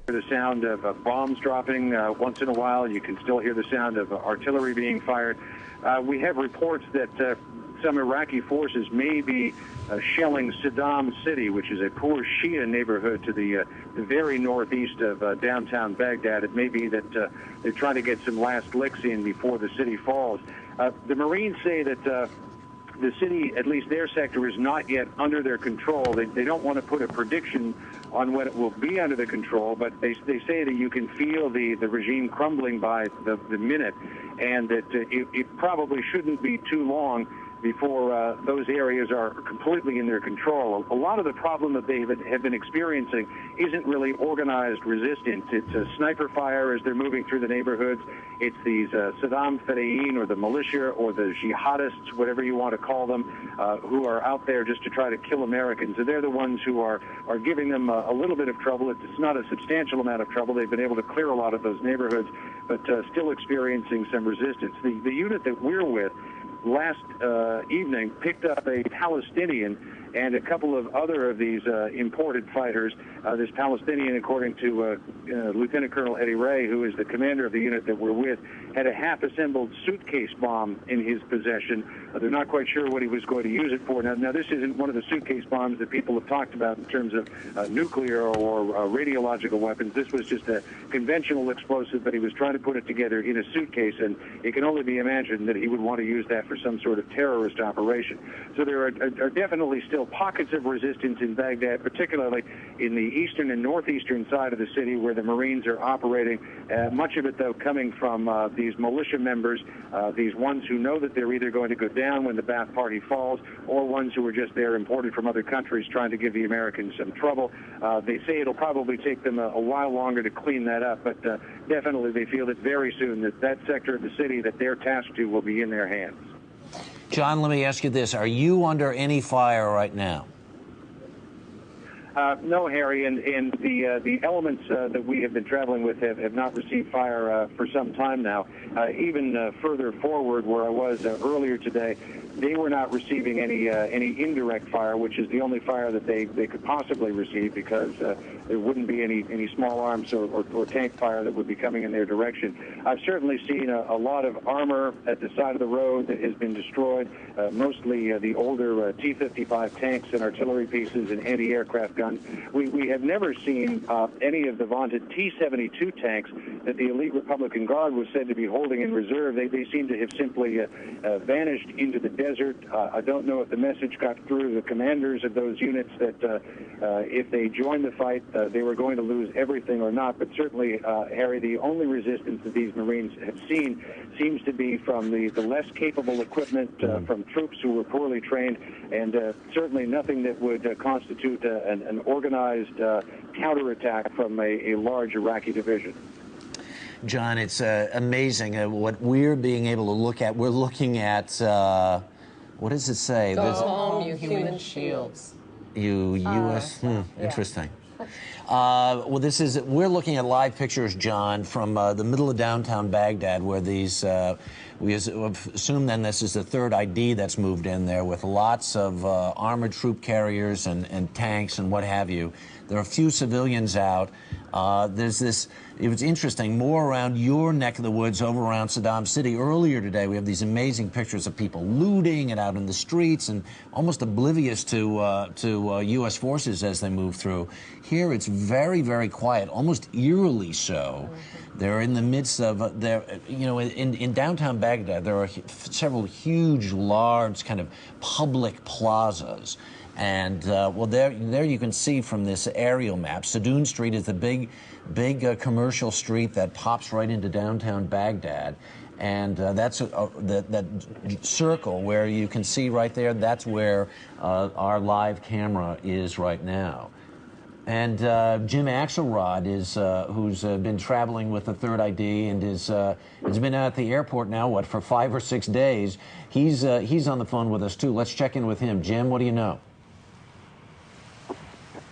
the sound of bombs dropping once in a while. You can still hear the sound of artillery being fired. We have reports that some Iraqi forces may be shelling Saddam City, which is a poor Shia neighborhood to the very northeast of downtown Baghdad. It may be that they're trying to get some last licks in before the city falls. The Marines say that the city, at least their sector, is not yet under their control. They don't want to put a prediction on when it will be under their control, but they say that you can feel the regime crumbling by the minute, and that it probably shouldn't be too long before those areas are completely in their control. A lot of the problem that they have been experiencing isn't really organized resistance. It's a sniper fire as they're moving through the neighborhoods. It's these Saddam Fedayeen, or the militia, or the jihadists, whatever you want to call them, who are out there just to try to kill Americans. And they're the ones who are giving them a little bit of trouble. It's not a substantial amount of trouble. They've been able to clear a lot of those neighborhoods, but still experiencing some resistance. The unit that we're with last evening picked up a Palestinian and a couple of other of these imported fighters. This Palestinian, according to Lieutenant Colonel Eddie Ray, who is the commander of the unit that we're with, had a half-assembled suitcase bomb in his possession. They're not quite sure what he was going to use it for. Now, this isn't one of the suitcase bombs that people have talked about in terms of nuclear or radiological weapons. This was just a conventional explosive, but he was trying to put it together in a suitcase, and it can only be imagined that he would want to use that for some sort of terrorist operation. So there are definitely still pockets of resistance in Baghdad, particularly in the eastern and northeastern side of the city where the Marines are operating, much of it, though, coming from these militia members, these ones who know that they're either going to go down when the Ba'ath Party falls, or ones who are just there imported from other countries trying to give the Americans some trouble. They say it'll probably take them a while longer to clean that up, but definitely they feel that very soon that sector of the city that they're tasked to will be in their hands. John, let me ask you this. Are you under any fire right now? No, Harry, and the elements that we have been traveling with have not received fire for some time now. Even further forward, where I was earlier today, they were not receiving any indirect fire, which is the only fire that they could possibly receive, because there wouldn't be any small arms or tank fire that would be coming in their direction. I've certainly seen a lot of armor at the side of the road that has been destroyed, mostly the older T-55 tanks and artillery pieces and anti-aircraft guns. We have never seen any of the vaunted T-72 tanks that the elite Republican Guard was said to be holding in reserve. They seem to have simply vanished into the desert. I don't know if the message got through the commanders of those units that if they joined the fight, they were going to lose everything or not. But certainly, Harry, the only resistance that these Marines have seen seems to be from the less capable equipment, from troops who were poorly trained, and certainly nothing that would constitute an organized counterattack from a large Iraqi division. John, it's amazing what we're being able to look at. We're looking at, what does it say? Go home, you human shields. U.S. Interesting. Well, we're looking at live pictures, John, from the middle of downtown Baghdad, where these, we assume then this is the third ID that's moved in there, with lots of armored troop carriers and tanks and what have you. There are a few civilians out. There's this, it was interesting, more around your neck of the woods over around Saddam City. Earlier today, we have these amazing pictures of people looting and out in the streets and almost oblivious to U.S. forces as they move through. Here, it's very, very quiet, almost eerily so. They're in the midst of, in downtown Baghdad, there are several huge, large kind of public plazas. And, well, there you can see from this aerial map, Sadoun Street is the big commercial street that pops right into downtown Baghdad. And that's that circle where you can see right there, that's where our live camera is right now. And Jim Axelrod is who's been traveling with the Third ID and has been out at the airport now, what, for 5 or 6 days. He's on the phone with us, too. Let's check in with him. Jim, what do you know?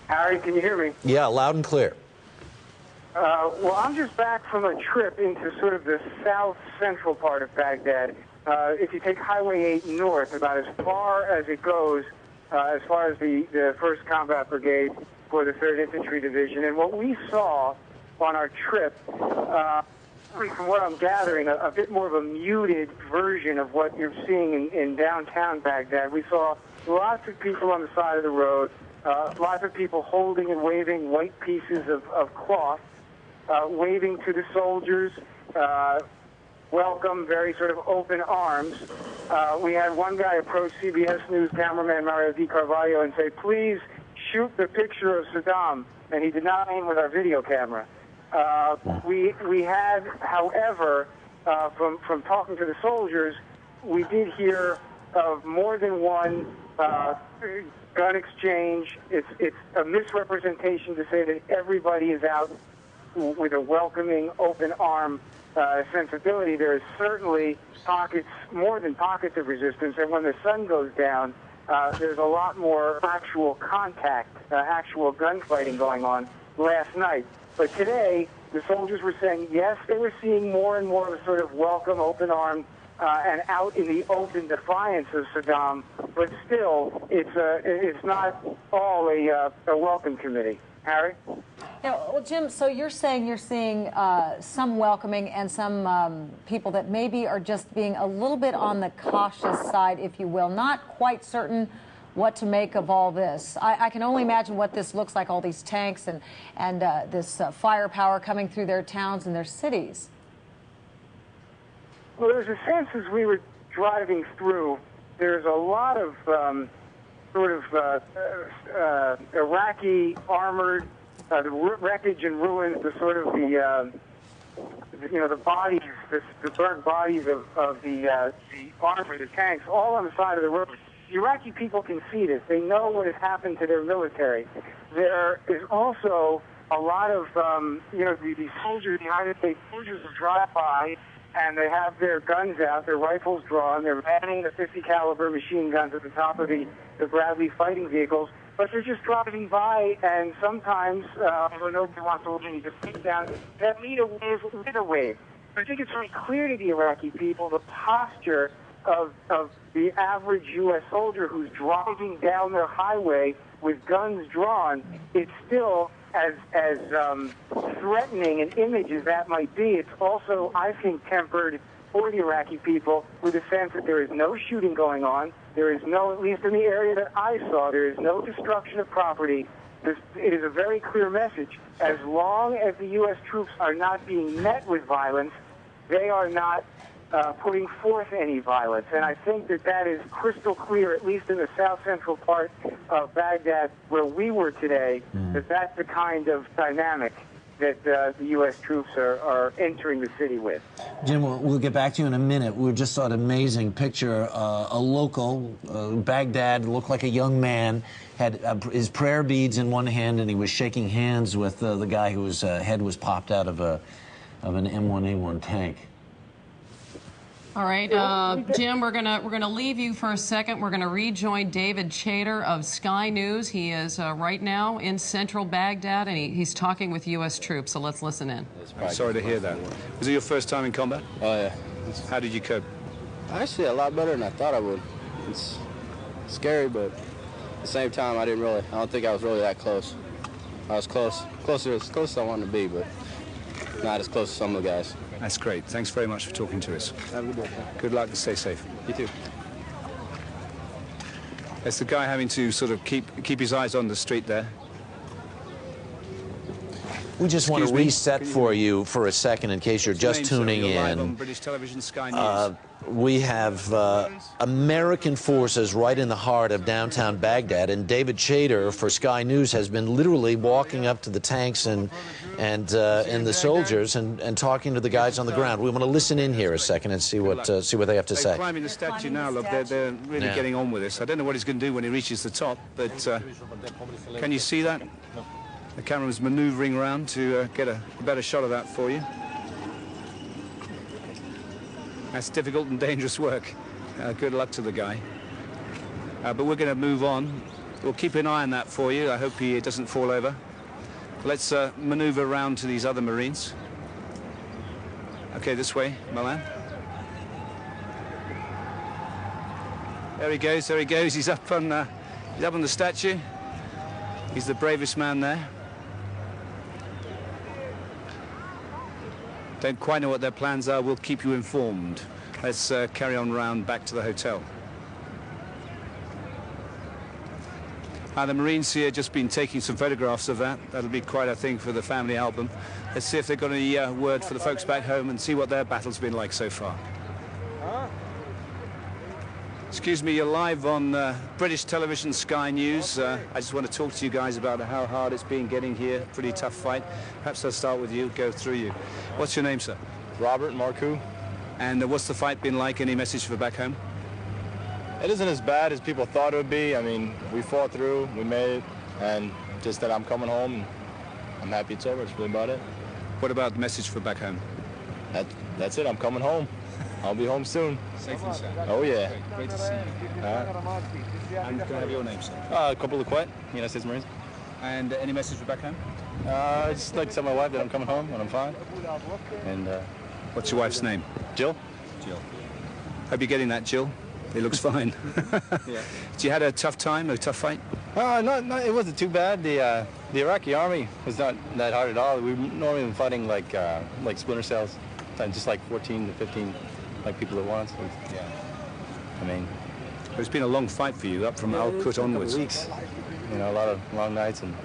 Harry, can you hear me? Yeah, loud and clear. Well, I'm just back from a trip into sort of the south-central part of Baghdad. If you take Highway 8 north, about as far as it goes, as far as the 1st Combat Brigade for the 3rd Infantry Division. And what we saw on our trip. From what I'm gathering, a bit more of a muted version of what you're seeing in downtown Baghdad. We saw lots of people on the side of the road, lots of people holding and waving white pieces of cloth, waving to the soldiers, welcome, very sort of open arms. We had one guy approach CBS News cameraman Mario Di Carvalho and say, please shoot the picture of Saddam, and he did not aim with our video camera. We had, however, from talking to the soldiers, we did hear of more than one gun exchange. It's a misrepresentation to say that everybody is out with a welcoming, open arm sensibility. There is certainly pockets, more than pockets of resistance, and when the sun goes down, there's a lot more actual contact, actual gunfighting going on last night. But today, the soldiers were saying, yes, they were seeing more and more of a sort of welcome, open arm, and out in the open defiance of Saddam, but still, it's not all a welcome committee. Harry? Yeah, well, Jim, so you're saying you're seeing some welcoming and some people that maybe are just being a little bit on the cautious side, if you will, not quite certain what to make of all this. I can only imagine what this looks like, all these tanks and this firepower coming through their towns and their cities. Well, there's a sense as we were driving through, there's a lot of Iraqi armored, the wreckage and ruins, the sort of the bodies, the burnt bodies of the armor, the tanks, all on the side of the road. The Iraqi people can see this. They know what has happened to their military. There is also a lot of, the soldiers, the United States soldiers who drive by, and they have their guns out, their rifles drawn, they're manning the 50 caliber machine guns at the top of the Bradley fighting vehicles, but they're just driving by, and sometimes, although nobody wants to leave, just sit down, that lead a wave with a wave. I think it's very clear to the Iraqi people the posture of the average U.S. soldier who's driving down their highway with guns drawn. It's still as threatening an image as that might be. It's also, I think, tempered for the Iraqi people with a sense that there is no shooting going on. There is no, at least in the area that I saw, there is no destruction of property. It is a very clear message. As long as the U.S. troops are not being met with violence, they are not putting forth any violence. And I think that is crystal clear, at least in the south-central part of Baghdad where we were today, that's the kind of dynamic that the U.S. troops are entering the city with. Jim, we'll get back to you in a minute. We just saw an amazing picture. A local, Baghdad, looked like a young man, had his prayer beads in one hand, and he was shaking hands with the guy whose head was popped out of an M1A1 tank. All right, Jim, we're gonna leave you for a second. We're gonna rejoin David Chater of Sky News. He is right now in central Baghdad, and he's talking with U.S. troops. So let's listen in. I'm sorry to hear that. Was it your first time in combat? Oh yeah. How did you cope? Actually, a lot better than I thought I would. It's scary, but at the same time, I don't think I was really that close. I was closer as I wanted to be, but not as close as some of the guys. That's great. Thanks very much for talking to us. Have a good day. Good luck and stay safe. You too. It's the guy having to sort of keep his eyes on the street there. We just want to reset for you for a second in case you're just tuning in. Live on British television, Sky News. We have American forces right in the heart of downtown Baghdad, and David Chater for Sky News has been literally walking up to the tanks and the soldiers and talking to the guys on the ground. We want to listen in here a second and see what they have to say. They're climbing the statue now. Look, they're really getting on with this. I don't know what he's going to do when he reaches the top, but can you see that? The camera's maneuvering around to get a better shot of that for you. That's difficult and dangerous work. Good luck to the guy. But we're going to move on. We'll keep an eye on that for you. I hope he doesn't fall over. Let's maneuver around to these other Marines. Okay, this way, Milan. There he goes, there he goes. He's up on the statue. He's the bravest man there. Don't quite know what their plans are. We'll keep you informed. Let's carry on round back to the hotel. The Marines here just been taking some photographs of that. That'll be quite a thing for the family album. Let's see if they've got any word for the folks back home and see what their battle's been like so far. Excuse me, you're live on British television, Sky News. I just want to talk to you guys about how hard it's been getting here. Pretty tough fight. Perhaps I'll start with you, go through you. What's your name, sir? Robert Marcoux. And what's the fight been like? Any message for back home? It isn't as bad as people thought it would be. I mean, we fought through, we made it, and just that I'm coming home, and I'm happy it's over. That's really about it. What about the message for back home? That's it. I'm coming home. I'll be home soon. Safely, sir. Oh, yeah. Great to see you. And can I have your name, sir? Couple of Quet, United States Marines. And any message for back home? I just like to tell my wife that I'm coming home and I'm fine. And what's your wife's name? Jill. Jill. Hope you're getting that, Jill. It looks fine. Yeah. So you had a tough time, a tough fight? No, it wasn't too bad. The Iraqi army was not that hard at all. We were normally been fighting like splinter cells, just like 14 to 15 like people at once. Yeah. I mean, it's been a long fight for you, up from Al Qut onwards. Weeks. You know, a lot of long nights, and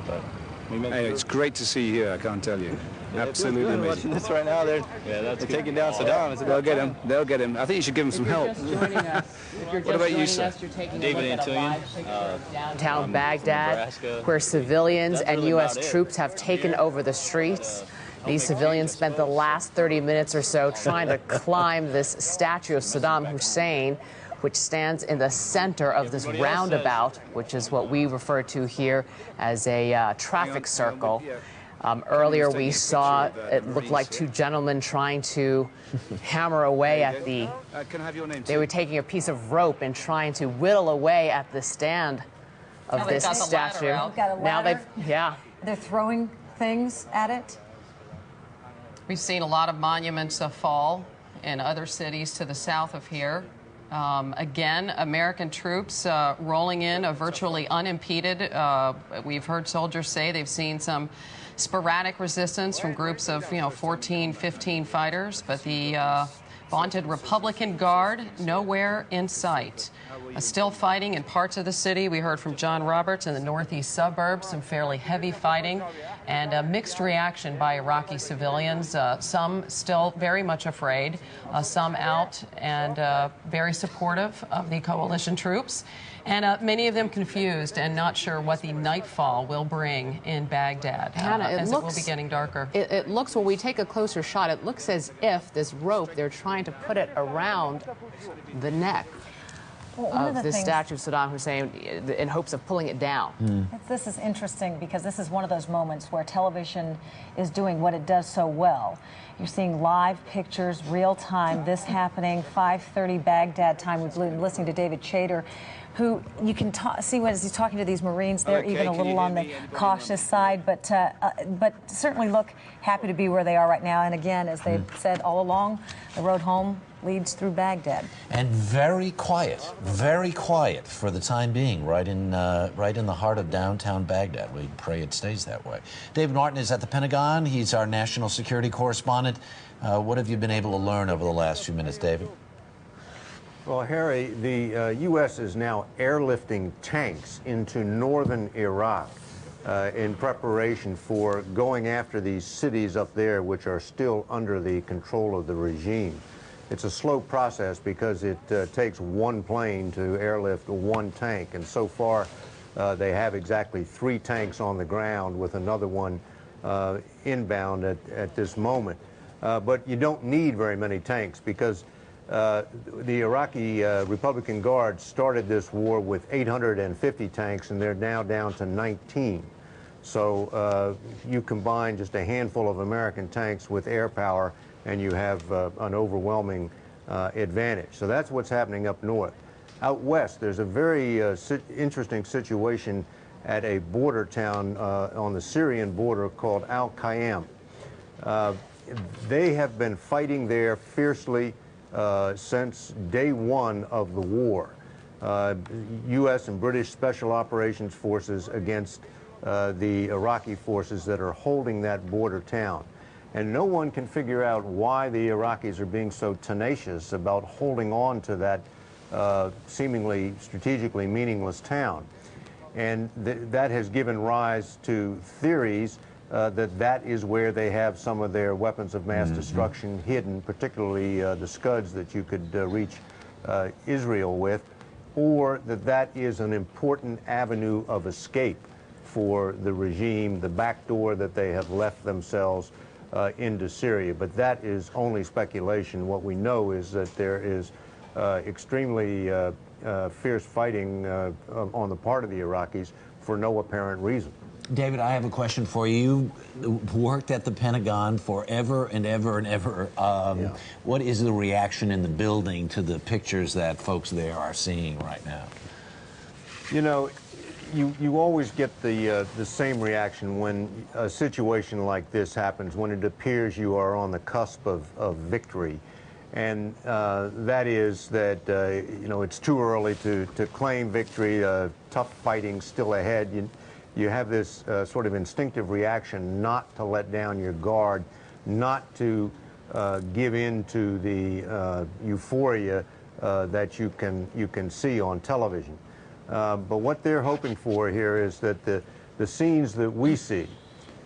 but we made it's great to see you here. I can't tell you. Yeah, absolutely amazing. Watching this right now, they're taking down Saddam. They'll get him. They'll get him. I think you should give him some help. What about you, sir? David Antillion, downtown Baghdad, where civilians and U.S. troops have taken over the streets. These civilians spent the last 30 minutes or so trying to climb this statue of Saddam Hussein, which stands in the center of this roundabout, which is what we refer to here as a traffic circle. Earlier we saw it looked like two gentlemen trying to hammer away at the... They were taking a piece of rope and trying to whittle away at the stand of this statue. Now they're throwing things at it. We've seen a lot of monuments fall in other cities to the south of here. Again, American troops rolling in virtually unimpeded. We've heard soldiers say they've seen some sporadic resistance from groups of 14, 15 fighters, but the vaunted Republican Guard nowhere in sight. Still fighting in parts of the city. We heard from John Roberts in the northeast suburbs, some fairly heavy fighting and a mixed reaction by Iraqi civilians. Some still very much afraid, some out and very supportive of the coalition troops, and many of them confused and not sure what the nightfall will bring in Baghdad, as it will be getting darker. It looks, when we take a closer shot, it looks as if this rope, they're trying to put it around the neck of this statue of Saddam Hussein in hopes of pulling it down. This is interesting because this is one of those moments where television is doing what it does so well. You're seeing live pictures, real time, this happening, 5:30 Baghdad time. We've been listening to David Chater, who you can see as he's talking to these Marines. They're even a little on the cautious side, but certainly look happy to be where they are right now. And again, as they've said all along, the road home leads through Baghdad. And very quiet for the time being, right in the heart of downtown Baghdad. We pray it stays that way. David Martin is at the Pentagon. He's our national security correspondent. What have you been able to learn over the last few minutes, David? Well, Harry, the U.S. is now airlifting tanks into northern Iraq in preparation for going after these cities up there which are still under the control of the regime. It's a slow process because it takes one plane to airlift one tank, and so far they have exactly 3 tanks on the ground with another one inbound at this moment. But you don't need very many tanks because the Iraqi Republican Guard started this war with 850 tanks, and they're now down to 19. So you combine just a handful of American tanks with air power, and you have an overwhelming advantage. So that's what's happening up north. Out west, there's a very interesting situation at a border town on the Syrian border called Al-Qayyam. They have been fighting there fiercely since day one of the war. U.S. and British Special Operations Forces against the Iraqi forces that are holding that border town. And no one can figure out why the Iraqis are being so tenacious about holding on to that seemingly strategically meaningless town. And that has given rise to theories that is where they have some of their weapons of mass destruction hidden, particularly the Scuds that you could reach Israel with, or that is an important avenue of escape for the regime, the back door that they have left themselves into Syria. But that is only speculation. What we know is that there is extremely fierce fighting on the part of the Iraqis for no apparent reason. David, I have a question for you. You worked at the Pentagon forever and ever and ever. What is the reaction in the building to the pictures that folks there are seeing right now? You know, you always get the same reaction when a situation like this happens, when it appears you are on the cusp of victory. And that is that, you know, it's too early to claim victory. Tough fighting still ahead. You have this sort of instinctive reaction not to let down your guard, not to give in to the euphoria that you can see on television. But what they're hoping for here is that the scenes that we see,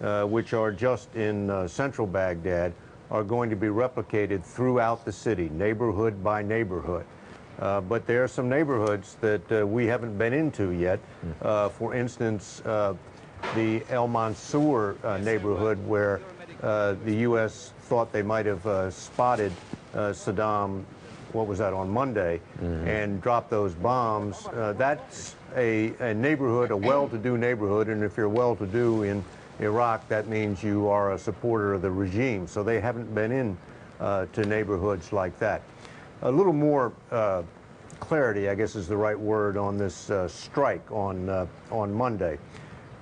which are just in central Baghdad, are going to be replicated throughout the city, neighborhood by neighborhood. But there are some neighborhoods that we haven't been into yet. For instance, the El Mansour neighborhood, where the U.S. thought they might have spotted Saddam, what was that, on Monday, and dropped those bombs. That's a neighborhood, a well-to-do neighborhood, and if you're well-to-do in Iraq, that means you are a supporter of the regime. So they haven't been in to neighborhoods like that. A little more clarity, I guess is the right word, on this strike on Monday.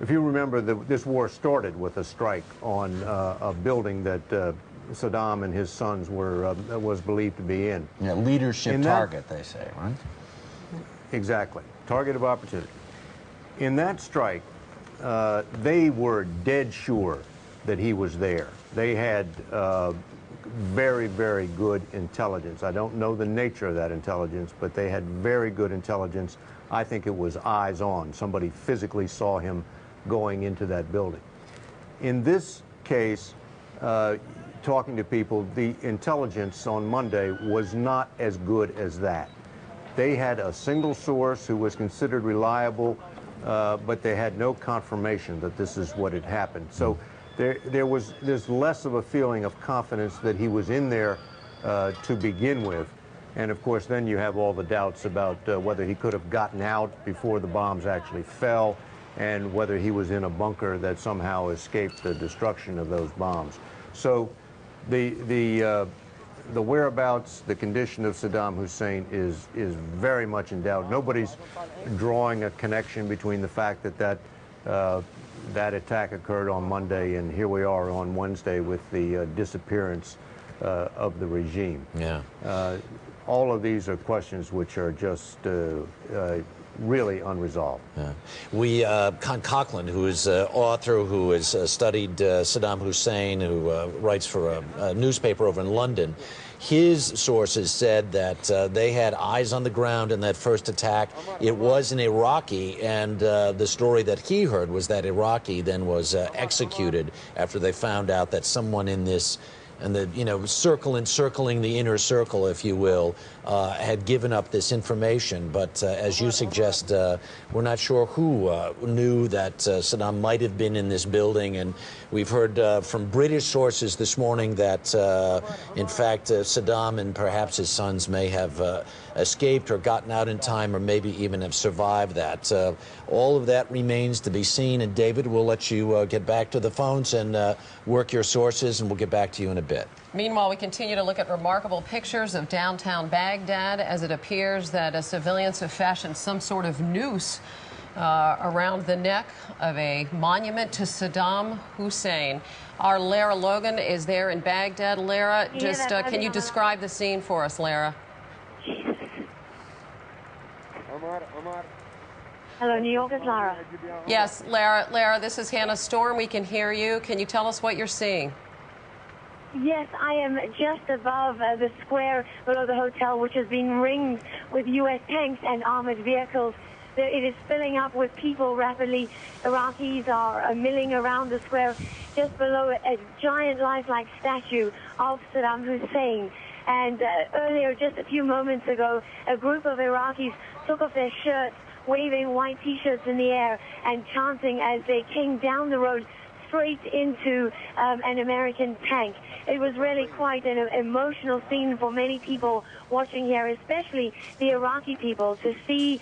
If you remember, this war started with a strike on a building that Saddam and his sons was believed to be in. Yeah, leadership target, they say, right? Exactly. Target of opportunity. In that strike, they were dead sure that he was there. They had very, very good intelligence. I don't know the nature of that intelligence, but they had very good intelligence. I think it was eyes on. Somebody physically saw him going into that building. In this case, talking to people, the intelligence on Monday was not as good as that. They had a single source who was considered reliable, but they had no confirmation that this is what had happened. So there's less of a feeling of confidence that he was in there to begin with. And of course, then you have all the doubts about whether he could have gotten out before the bombs actually fell, and whether he was in a bunker that somehow escaped the destruction of those bombs. So the whereabouts, the condition of Saddam Hussein is very much in doubt. Nobody's drawing a connection between the fact that that attack occurred on Monday and here we are on Wednesday with the disappearance of the regime. Yeah. All of these are questions which are just really unresolved. Yeah. Con Coughlin, who is an author who has studied Saddam Hussein, who writes for a newspaper over in London, his sources said that they had eyes on the ground in that first attack. It was an Iraqi, and the story that he heard was that Iraqi then was executed after they found out that someone in this, and the, you know, encircling the inner circle, if you will, had given up this information. But as you suggest, we're not sure who knew that Saddam might have been in this building. And we've heard from British sources this morning that, in fact, Saddam and perhaps his sons may have escaped or gotten out in time, or maybe even have survived that. All of that remains to be seen. And David, we'll let you get back to the phones and work your sources, and we'll get back to you in a bit. Meanwhile, we continue to look at remarkable pictures of downtown Baghdad as it appears that civilians have fashioned some sort of noose around the neck of a monument to Saddam Hussein. Our Lara Logan is there in Baghdad. Lara, just can you describe the scene for us, Lara? Hello, New York, it's Lara. Yes, Lara, this is Hannah Storm. We can hear you. Can you tell us what you're seeing? Yes, I am just above the square below the hotel, which has been ringed with U.S. tanks and armored vehicles. It is filling up with people rapidly. Iraqis are milling around the square just below a giant lifelike statue of Saddam Hussein. And earlier, just a few moments ago, a group of Iraqis took off their shirts, waving white T-shirts in the air and chanting as they came down the road straight into an American tank. It was really quite an emotional scene for many people watching here, especially the Iraqi people, to see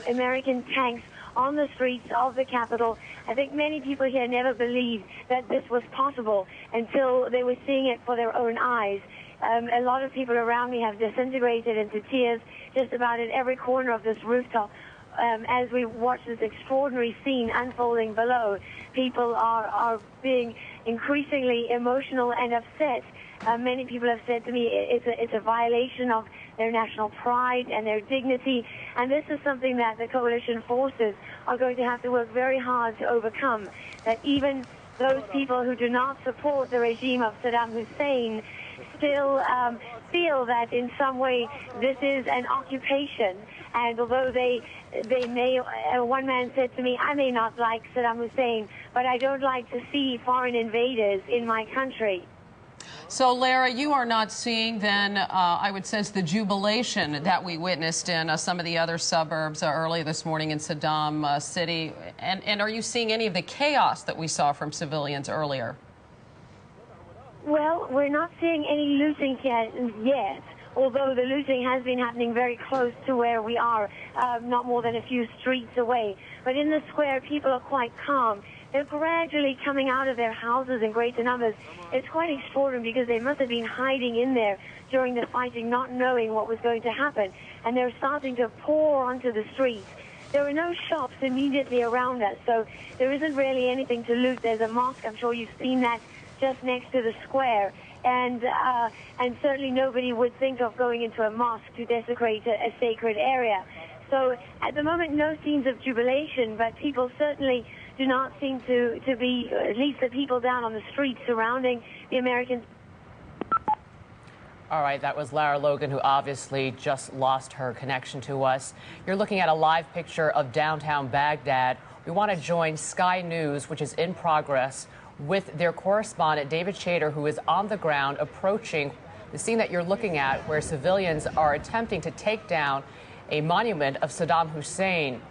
American tanks on the streets of the capital. I think many people here never believed that this was possible until they were seeing it for their own eyes. A lot of people around me have disintegrated into tears just about at every corner of this rooftop. As we watch this extraordinary scene unfolding below, people are being increasingly emotional and upset. Many people have said to me it's a violation of their national pride and their dignity, and this is something that the coalition forces are going to have to work very hard to overcome, that even those people who do not support the regime of Saddam Hussein still feel that in some way this is an occupation. And although they may, one man said to me, I may not like Saddam Hussein, but I don't like to see foreign invaders in my country. So, Lara, you are not seeing then, I would sense, the jubilation that we witnessed in some of the other suburbs early this morning in Saddam City. And are you seeing any of the chaos that we saw from civilians earlier? Well, we're not seeing any looting yet, although the looting has been happening very close to where we are, not more than a few streets away. But in the square, people are quite calm. They're gradually coming out of their houses in greater numbers. It's quite extraordinary because they must have been hiding in there during the fighting, not knowing what was going to happen. And they're starting to pour onto the streets. There are no shops immediately around us, so there isn't really anything to loot. There's a mosque, I'm sure you've seen that, just next to the square. And certainly nobody would think of going into a mosque to desecrate a sacred area. So at the moment, no scenes of jubilation, but people certainly do not seem to be, at least the people down on the streets surrounding the Americans. All right, that was Lara Logan, who obviously just lost her connection to us. You're looking at a live picture of downtown Baghdad. We want to join Sky News, which is in progress, with their correspondent, David Chater, who is on the ground approaching the scene that you're looking at, where civilians are attempting to take down a monument of Saddam Hussein.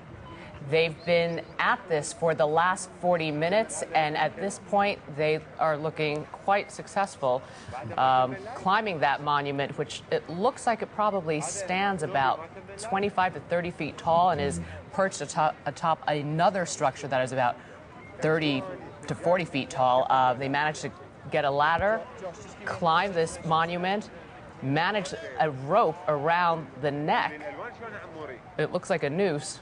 They've been at this for the last 40 minutes, and at this point, they are looking quite successful climbing that monument, which it looks like it probably stands about 25 to 30 feet tall and is perched atop another structure that is about 30 to 40 feet tall. They managed to get a ladder, climb this monument, manage a rope around the neck. It looks like a noose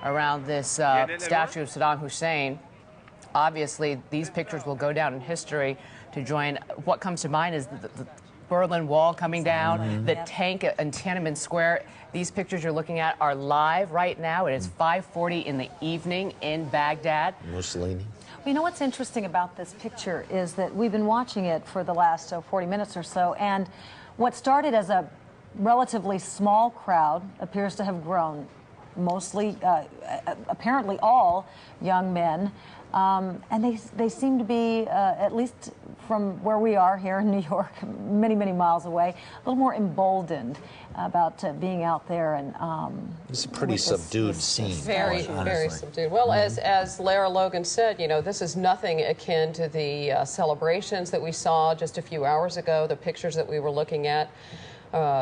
around this statue of Saddam Hussein. Obviously, these pictures will go down in history. To join, what comes to mind is the Berlin Wall coming down, the tank in Tiananmen Square. These pictures you're looking at are live right now. It is 5:40 in the evening in Baghdad. Mussolini. Well, you know what's interesting about this picture is that we've been watching it for the last 40 minutes or so, and what started as a relatively small crowd appears to have grown. Mostly, apparently all young men, and they seem to be, at least from where we are here in New York, many, many miles away, a little more emboldened about being out there. And it's a pretty subdued scene. Very, very subdued. Well, as Lara Logan said, you know, this is nothing akin to the celebrations that we saw just a few hours ago, the pictures that we were looking at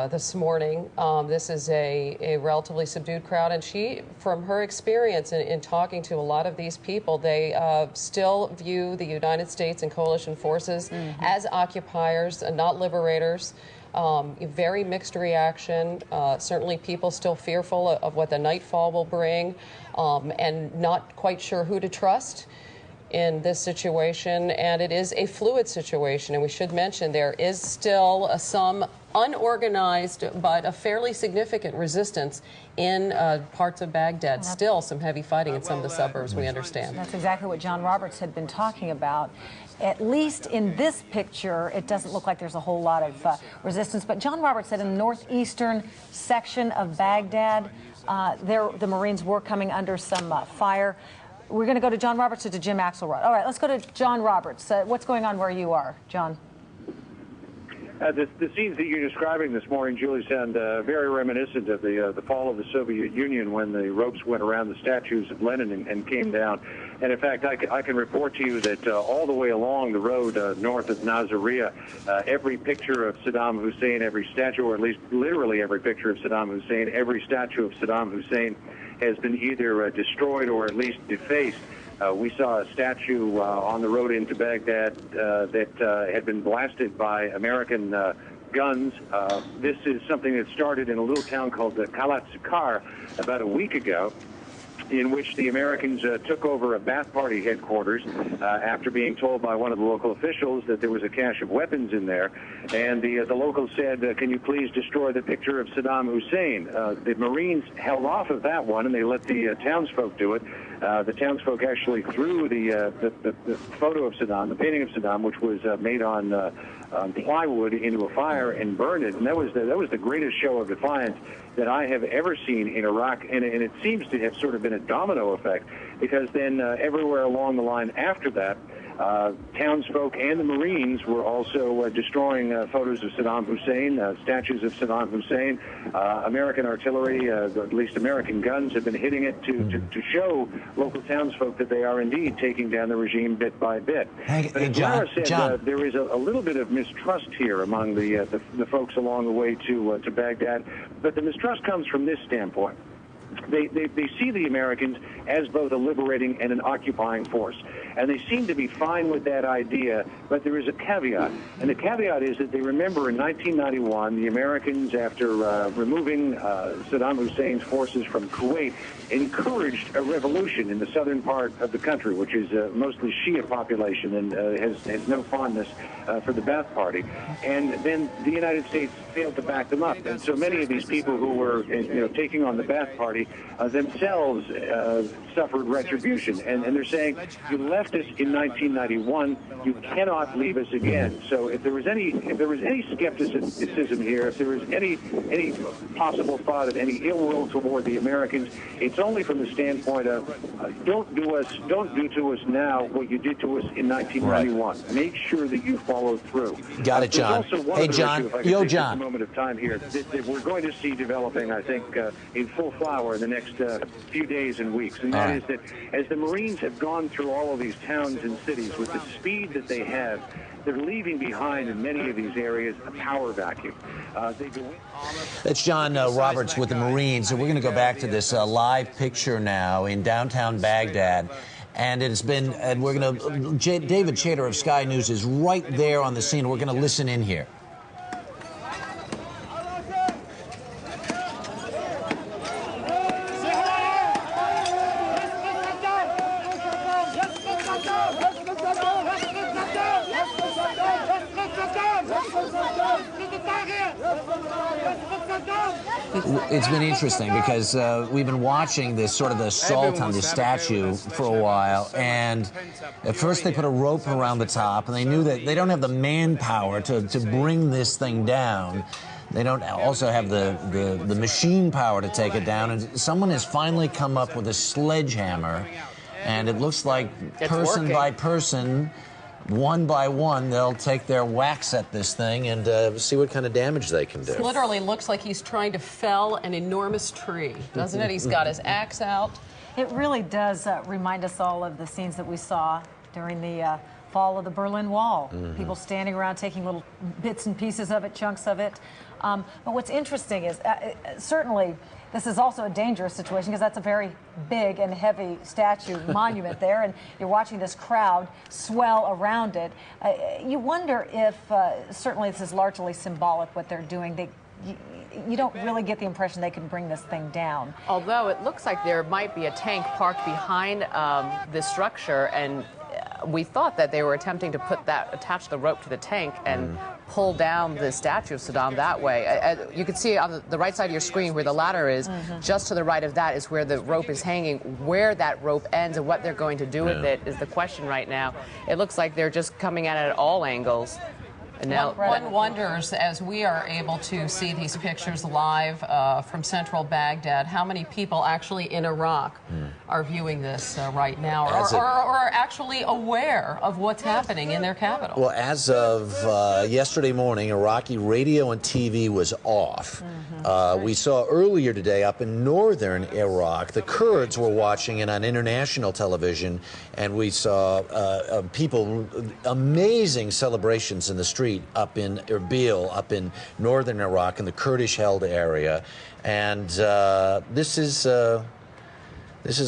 this morning. This is a relatively subdued crowd, and she, from her experience in talking to a lot of these people, they still view the United States and coalition forces as occupiers and not liberators. Very mixed reaction. Certainly people still fearful of what the nightfall will bring, and not quite sure who to trust. in this situation, and it is a fluid situation. And we should mention there is still some unorganized but a fairly significant resistance in parts of Baghdad. Still some heavy fighting in some of the suburbs, we understand. That's exactly what John Roberts had been talking about. At least in this picture, it doesn't look like there's a whole lot of resistance. But John Roberts said in the northeastern section of Baghdad, the Marines were coming under some fire. We're going to go to John Roberts or to Jim Axelrod. All right, let's go to John Roberts. What's going on where you are, John? The scenes that you're describing this morning, Julie, sound very reminiscent of the fall of the Soviet Union when the ropes went around the statues of Lenin and came down. And in fact, I can report to you that all the way along the road north of Nasiriyah, every picture of Saddam Hussein, every statue, or at least literally every picture of Saddam Hussein, every statue of Saddam Hussein has been either destroyed or at least defaced. We saw a statue on the road into Baghdad that had been blasted by American guns. This is something that started in a little town called Kalat Sukar about a week ago, in which the Americans took over a Ba'ath Party headquarters after being told by one of the local officials that there was a cache of weapons in there. And the locals said, can you please destroy the picture of Saddam Hussein? The Marines held off of that one, and they let the townsfolk do it. The townsfolk actually threw the photo of Saddam, the painting of Saddam, which was made on plywood, into a fire and burned it. And that was the greatest show of defiance that I have ever seen in Iraq, and it seems to have sort of been a domino effect, because then everywhere along the line after that, townsfolk and the Marines were also destroying photos of Saddam Hussein, statues of Saddam Hussein. American artillery, at least American guns, have been hitting it to show local townsfolk that they are indeed taking down the regime bit by bit. But as Lara said, there is a little bit of mistrust here among the folks along the way to Baghdad, but the mistrust comes from this standpoint. They see the Americans as both a liberating and an occupying force. And they seem to be fine with that idea, but there is a caveat. And the caveat is that they remember in 1991, the Americans, after removing Saddam Hussein's forces from Kuwait, encouraged a revolution in the southern part of the country, which is mostly Shia population and has no fondness for the Ba'ath Party. And then the United States failed to back them up. And so many of these people who were taking on the Ba'ath Party themselves suffered retribution. And they're saying, you left us in 1991, you cannot leave us again. So if there was any skepticism here, if there was any possible thought of any ill will toward the Americans, it's only from the standpoint of don't do to us now what you did to us in 1991. Right. Make sure that you follow through. Got it, John. Hey, John. Yo, John. A moment of time here that we're going to see developing, I think, in full flower in the next few days and weeks, and that is that as the Marines have gone through all of these towns and cities with the speed that they have, they're leaving behind in many of these areas a power vacuum. That's John Roberts with the Marines. And we're going to go back to this live picture now in downtown Baghdad. And it's been, and we're going to, David Chater of Sky News is right there on the scene. We're going to listen in here. It's been interesting because we've been watching this sort of assault on this statue for a while, and at first they put a rope around the top, and they knew that they don't have the manpower to bring this thing down. They don't also have the machine power to take it down, and someone has finally come up with a sledgehammer, and it looks like person by person, one by one, they'll take their whacks at this thing and see what kind of damage they can do. It literally looks like he's trying to fell an enormous tree, doesn't it? He's got his axe out. It really does remind us all of the scenes that we saw during the fall of the Berlin Wall. People standing around taking little bits and pieces of it, chunks of it. But what's interesting is certainly this is also a dangerous situation because that's a very big and heavy statue monument there, and you're watching this crowd swell around it. You wonder if, certainly this is largely symbolic what they're doing. You don't really get the impression they can bring this thing down. Although it looks like there might be a tank parked behind this structure, and we thought that they were attempting to attach the rope to the tank and pull down the statue of Saddam that way. You can see on the right side of your screen where the ladder is. Just to the right of that is where the rope is hanging. Where that rope ends and what they're going to do with it is the question right now. It looks like they're just coming at it at all angles. And now, one wonders, as we are able to see these pictures live from central Baghdad, how many people actually in Iraq are viewing this right now, or are actually aware of what's happening in their capital? Well, as of yesterday morning, Iraqi radio and TV was off. We saw earlier today up in northern Iraq, the Kurds were watching it on international television, and we saw people, amazing celebrations in the street up in Erbil, up in northern Iraq, in the Kurdish-held area, and this is a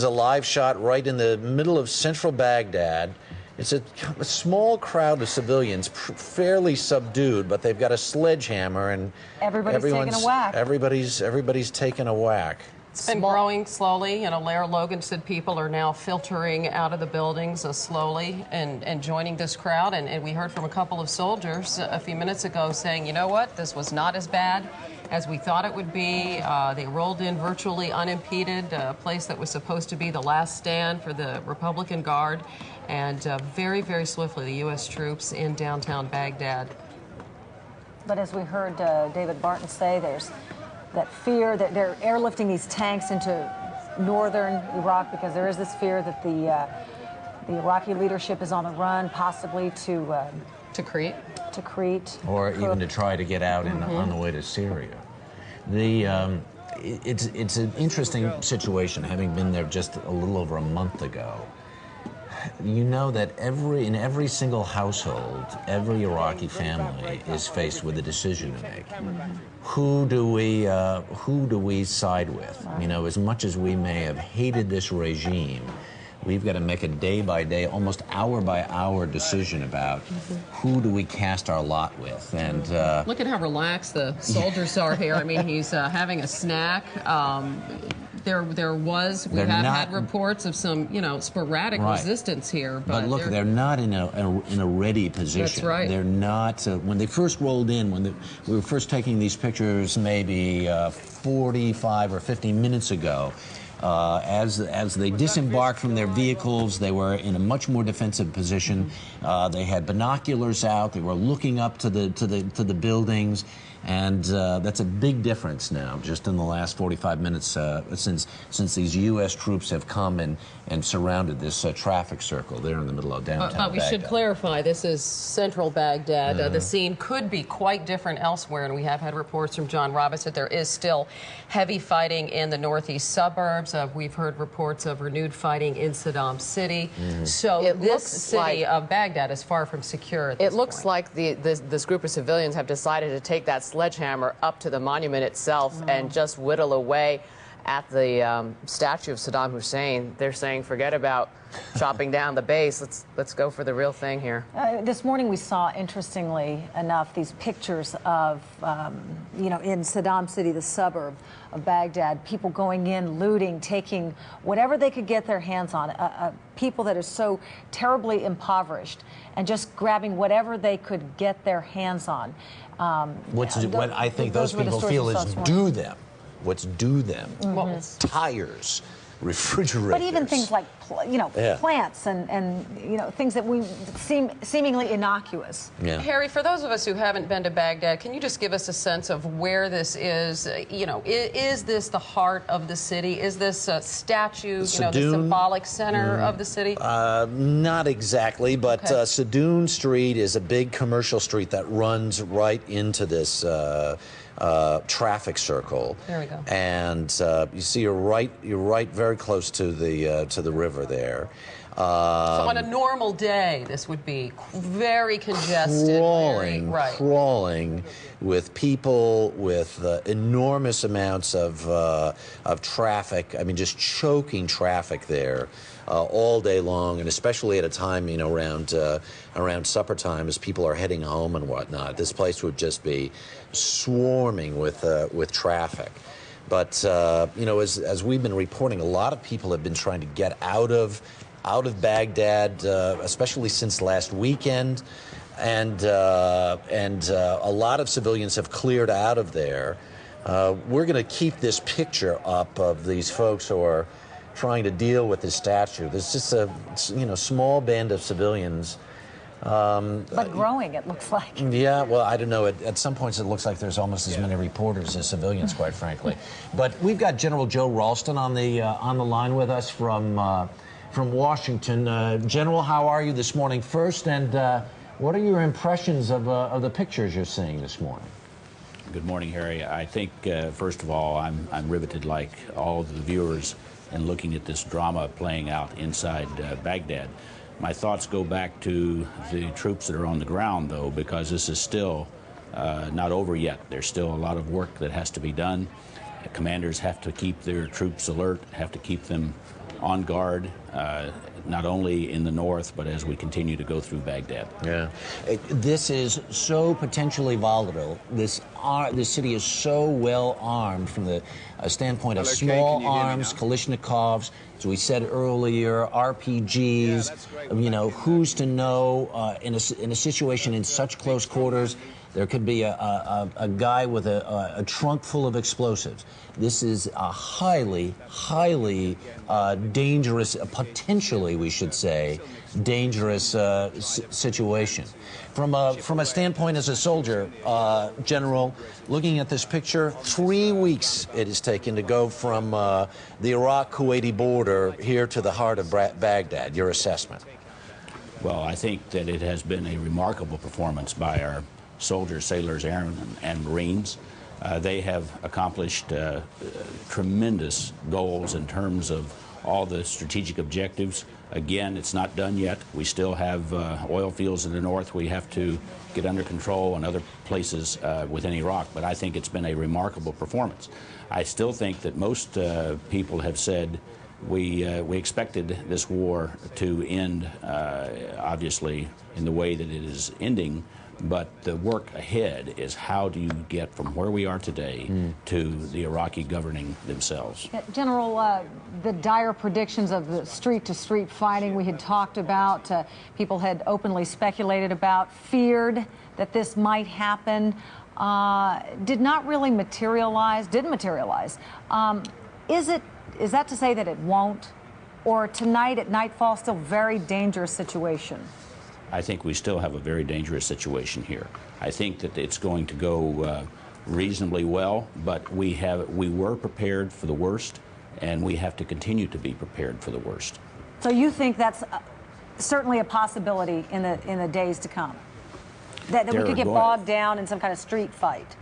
live shot right in the middle of central Baghdad. It's a small crowd of civilians, fairly subdued, but they've got a sledgehammer, and everyone's taking a whack. Everybody's taking a whack. It's been growing slowly. You know, Lara Logan said people are now filtering out of the buildings slowly and joining this crowd. And we heard from a couple of soldiers a few minutes ago saying, you know what, this was not as bad as we thought it would be. They rolled in virtually unimpeded, a place that was supposed to be the last stand for the Republican Guard. And very, very swiftly, the U.S. troops in downtown Baghdad. But as we heard David Barton say, there's that fear that they're airlifting these tanks into northern Iraq because there is this fear that the Iraqi leadership is on the run, possibly to Crete. To Crete. Or even to try to get out on the way to Syria. It's an interesting situation, having been there just a little over a month ago. You know that in every single household, every Iraqi family is faced with a decision to make. Who do we side with? You know, as much as we may have hated this regime, we've got to make a day-by-day, almost hour-by-hour decision about who do we cast our lot with. And look at how relaxed the soldiers are here. I mean, he's having a snack. We have had reports of some, sporadic resistance here. But look, they're not in a ready position. That's right. They're not. When they first rolled in, we were first taking these pictures maybe 45 or 50 minutes ago. As they disembarked from their vehicles, they were in a much more defensive position. They had binoculars out. They were looking up to the buildings, and that's a big difference now. Just in the last 45 minutes since these U.S. troops have come and surrounded this traffic circle there in the middle of downtown But we Baghdad. should clarify, this is central Baghdad. The scene could be quite different elsewhere, and we have had reports from John Roberts that there is still heavy fighting in the northeast suburbs. We've heard reports of renewed fighting in Saddam City. So this city of Baghdad is far from secure at this point. It looks like this group of civilians have decided to take that sledgehammer up to the monument itself and just whittle away at the statue of Saddam Hussein. They're saying, forget about chopping down the base. Let's go for the real thing here. This morning we saw, interestingly enough, these pictures of, in Saddam City, the suburb of Baghdad, people going in, looting, taking whatever they could get their hands on, people that are so terribly impoverished, and just grabbing whatever they could get their hands on. What I think those people feel is due them. What's due them? Tires, refrigerators. But even things like, plants and things that we seemingly innocuous. Yeah. Harry, for those of us who haven't been to Baghdad, can you just give us a sense of where this is? Is this the heart of the city? Is this a statue, the symbolic center of the city? Not exactly, but Sadoun Street is a big commercial street that runs right into this traffic circle. There we go. And you see, you're right very close to the river there. So on a normal day, this would be very congested. Crawling with people, with enormous amounts of traffic. I mean, just choking traffic there all day long, and especially at a time, around supper time as people are heading home and whatnot. This place would just be swarming with traffic. But as we've been reporting, a lot of people have been trying to get out of out of Baghdad, especially since last weekend, and a lot of civilians have cleared out of there. We're going to keep this picture up of these folks who are trying to deal with this statue. There's just a small band of civilians. But growing, it looks like. Yeah, well, I don't know. At some points, it looks like there's almost as many reporters as civilians, quite frankly. But we've got General Joe Ralston on the line with us from Washington. General, how are you this morning? First, and what are your impressions of the pictures you're seeing this morning? Good morning, Harry. I think, first of all, I'm riveted, like all of the viewers, in looking at this drama playing out inside Baghdad. My thoughts go back to the troops that are on the ground, though, because this is still not over yet. There's still a lot of work that has to be done. Commanders have to keep their troops alert, have to keep them on guard, not only in the north, but as we continue to go through Baghdad. Yeah. This is so potentially volatile. This city is so well armed from the standpoint of small arms, Kalashnikovs, as we said earlier, RPGs. Who's to know in a situation in such close quarters? There could be a guy with a trunk full of explosives. This is a highly, highly dangerous, potentially, we should say, dangerous situation. From a standpoint as a soldier, General, looking at this picture, 3 weeks it has taken to go from the Iraq-Kuwaiti border here to the heart of Baghdad. Your assessment? Well, I think that it has been a remarkable performance by our soldiers, sailors, airmen, and Marines. They have accomplished tremendous goals in terms of all the strategic objectives. Again, it's not done yet. We still have oil fields in the north we have to get under control, and other places within Iraq, but I think it's been a remarkable performance. I still think that most people have said we expected this war to end, obviously, in the way that it is ending. But the work ahead is how do you get from where we are today to the Iraqi governing themselves. General, the dire predictions of the street-to-street fighting we had talked about, people had openly speculated about, feared that this might happen, did not really materialize, didn't materialize. Is that to say that it won't? Or tonight at nightfall, still very dangerous situation? I think we still have a very dangerous situation here. I think that it's going to go reasonably well, but we were prepared for the worst, and we have to continue to be prepared for the worst. So you think that's certainly a possibility in the days to come? That we could get bogged down in some kind of street fight?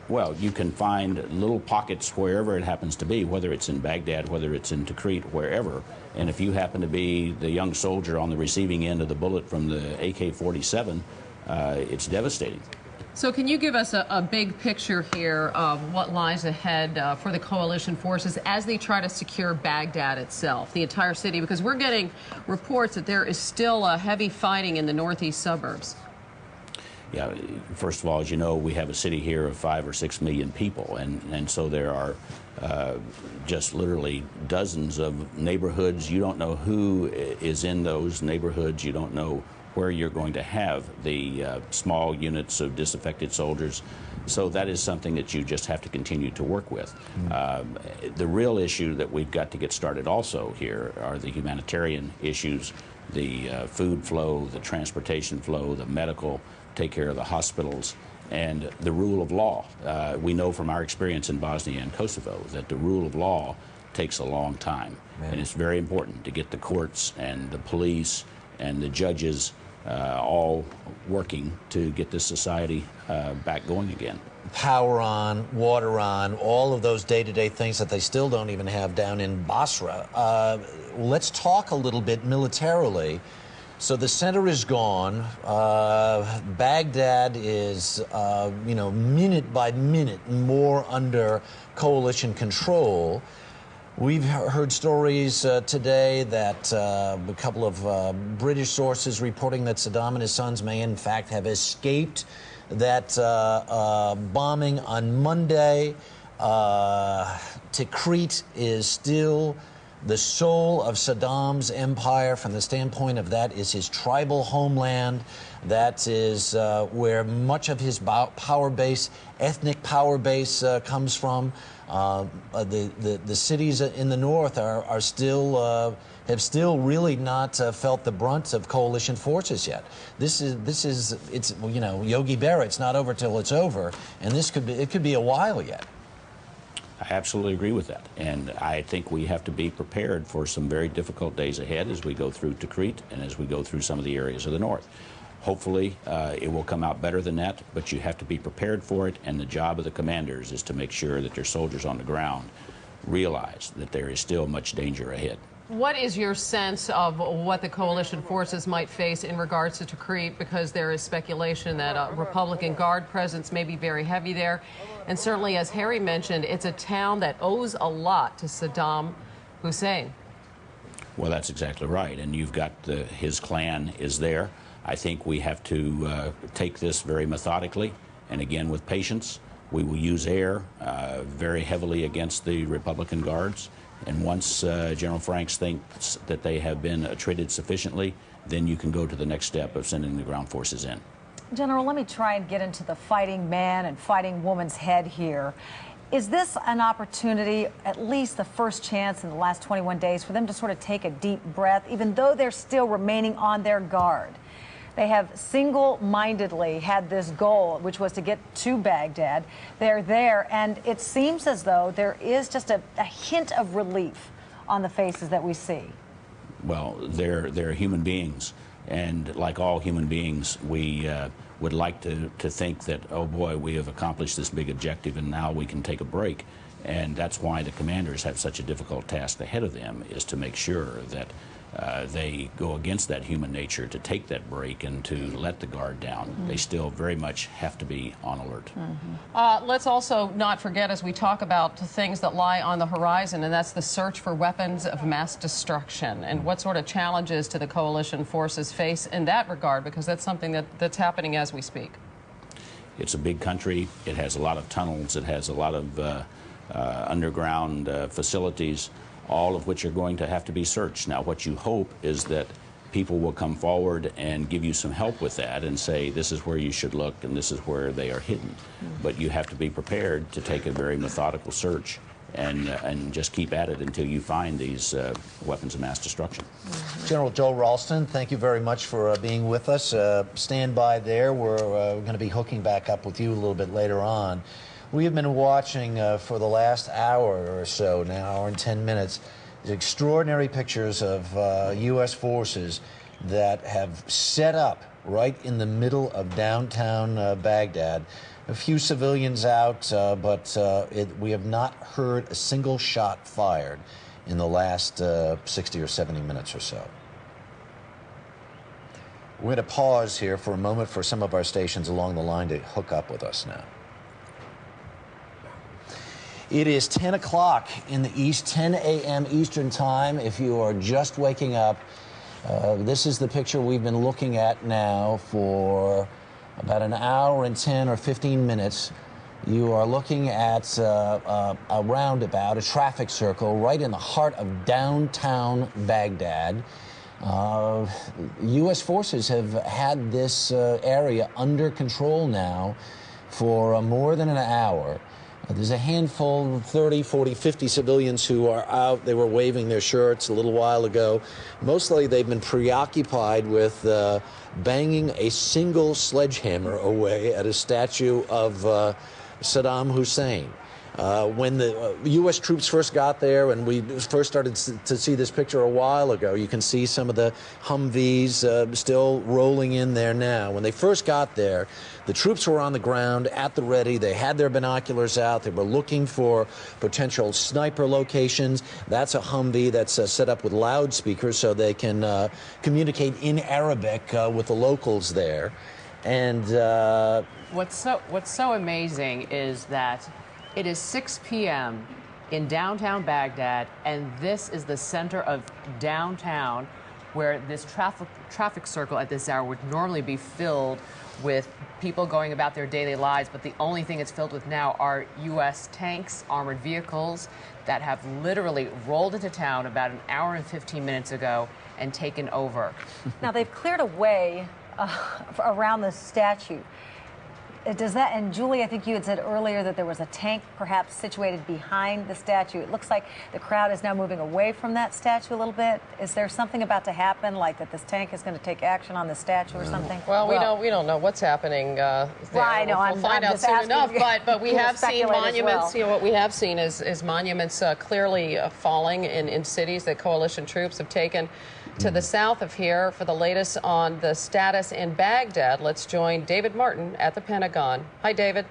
Well, you can find little pockets wherever it happens to be, whether it's in Baghdad, whether it's in Tikrit, wherever. And if you happen to be the young soldier on the receiving end of the bullet from the AK-47, it's devastating. So can you give us a big picture here of what lies ahead for the coalition forces as they try to secure Baghdad itself, the entire city? Because we're getting reports that there is still heavy fighting in the northeast suburbs. Yeah, first of all, as you know, we have a city here of 5 or 6 million people, and so there are just literally dozens of neighborhoods. You don't know who is in those neighborhoods. You don't know where you're going to have the small units of disaffected soldiers. So that is something that you just have to continue to work with. The real issue that we've got to get started also here are the humanitarian issues, the food flow, the transportation flow, the medical, take care of the hospitals, and the rule of law. We know from our experience in Bosnia and Kosovo that the rule of law takes a long time. And it's very important to get the courts and the police and the judges all working to get this society back going again. Power on, water on, all of those day-to-day things that they still don't even have down in Basra. Let's talk a little bit militarily. So the center is gone. Baghdad is, minute by minute more under coalition control. We've heard stories today that a couple of British sources reporting that Saddam and his sons may in fact have escaped that bombing on Monday. Tikrit is still the soul of Saddam's empire from the standpoint of that is his tribal homeland. That is where much of his power base, ethnic power base, comes from. The cities in the north are still have still really not felt the brunt of coalition forces yet. It's Yogi Berra. It's not over till it's over, and it could be a while yet. I absolutely agree with that, and I think we have to be prepared for some very difficult days ahead as we go through Tikrit and as we go through some of the areas of the north. Hopefully, it will come out better than that, but you have to be prepared for it, and the job of the commanders is to make sure that their soldiers on the ground realize that there is still much danger ahead. What is your sense of what the coalition forces might face in regards to Tikrit? Because there is speculation that a Republican Guard presence may be very heavy there. And certainly, as Harry mentioned, it's a town that owes a lot to Saddam Hussein. Well, that's exactly right. And you've got his clan is there. I think we have to take this very methodically and, again, with patience. We will use air very heavily against the Republican Guards. And once General Franks thinks that they have been treated sufficiently, then you can go to the next step of sending the ground forces in. General, let me try and get into the fighting man and fighting woman's head here. Is this an opportunity, at least the first chance in the last 21 days, for them to sort of take a deep breath, even though they're still remaining on their guard? They have single-mindedly had this goal, which was to get to Baghdad. They're there, and it seems as though there is just a hint of relief on the faces that we see. Well, they're human beings, and like all human beings, we would like to think that, oh boy, we have accomplished this big objective and now we can take a break. And that's why the commanders have such a difficult task ahead of them, is to make sure that they go against that human nature to take that break and to let the guard down. Mm-hmm. They still very much have to be on alert. Mm-hmm. Let's also not forget, as we talk about the things that lie on the horizon, and that's the search for weapons of mass destruction, and what sort of challenges do the coalition forces face in that regard, because that's something that's happening as we speak. It's a big country. It has a lot of tunnels. It has a lot of underground facilities, all of which are going to have to be searched. Now, what you hope is that people will come forward and give you some help with that and say, this is where you should look and this is where they are hidden. But you have to be prepared to take a very methodical search and just keep at it until you find these weapons of mass destruction. General Joe Ralston, thank you very much for being with us. Stand by there. We're going to be hooking back up with you a little bit later on. We have been watching for the last hour or so, now hour and 10 minutes, extraordinary pictures of U.S. forces that have set up right in the middle of downtown Baghdad. A few civilians out, but we have not heard a single shot fired in the last 60 or 70 minutes or so. We're going to pause here for a moment for some of our stations along the line to hook up with us now. It is 10 o'clock in the East, 10 a.m. Eastern Time. If you are just waking up, this is the picture we've been looking at now for about an hour and 10 or 15 minutes. You are looking at a roundabout, a traffic circle, right in the heart of downtown Baghdad. U.S. forces have had this area under control now for more than an hour. There's a handful, 30, 40, 50 civilians who are out. They were waving their shirts a little while ago. Mostly they've been preoccupied with banging a single sledgehammer away at a statue of Saddam Hussein. When the U.S. troops first got there, and we first started to see this picture a while ago, you can see some of the Humvees still rolling in there now. When they first got there, the troops were on the ground at the ready. They had their binoculars out. They were looking for potential sniper locations. That's a Humvee that's set up with loudspeakers so they can communicate in Arabic with the locals there. And what's so amazing is that it is 6 p.m. in downtown Baghdad, and this is the center of downtown, where this traffic circle at this hour would normally be filled with people going about their daily lives, but the only thing it's filled with now are U.S. tanks, armored vehicles that have literally rolled into town about an hour and 15 minutes ago and taken over. Now, they've cleared a way around the statue. Does that, and Julie, I think you had said earlier that there was a tank perhaps situated behind the statue. It looks like the crowd is now moving away from that statue a little bit. Is there something about to happen, like that this tank is going to take action on the statue or something? Well, we don't know what's happening there. Well, I know. We'll find out soon enough, but we have seen monuments. Well. You know, what we have seen is monuments clearly falling in cities that coalition troops have taken. To the south of here for the latest on the status in Baghdad, let's join David Martin at the Pentagon. Hi, David.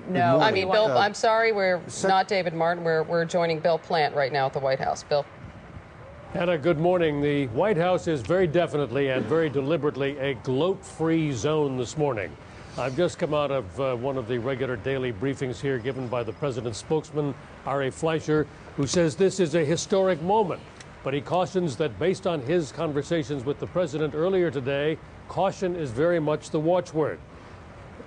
No, I mean, Bill, I'm sorry, we're not David Martin. We're joining Bill Plant right now at the White House. Bill. Anna, good morning. The White House is very definitely and very deliberately a gloat-free zone this morning. I've just come out of one of the regular daily briefings here given by the president's spokesman, R.A. Fleischer, who says this is a historic moment. But he cautions that based on his conversations with the president earlier today, caution is very much the watchword.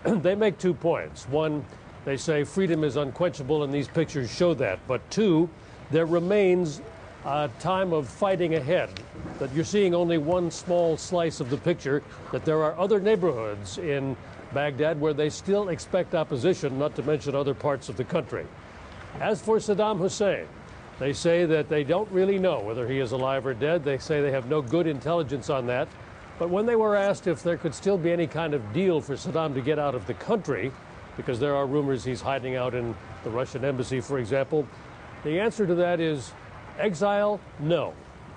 They make 2 points. One, they say freedom is unquenchable, and these pictures show that. But two, there remains a time of fighting ahead, that you're seeing only one small slice of the picture, that there are other neighborhoods in Baghdad where they still expect opposition, not to mention other parts of the country. As for Saddam Hussein, they say that they don't really know whether he is alive or dead. They say they have no good intelligence on that. But when they were asked if there could still be any kind of deal for Saddam to get out of the country, because there are rumors he's hiding out in the Russian embassy, for example, the answer to that is exile, no.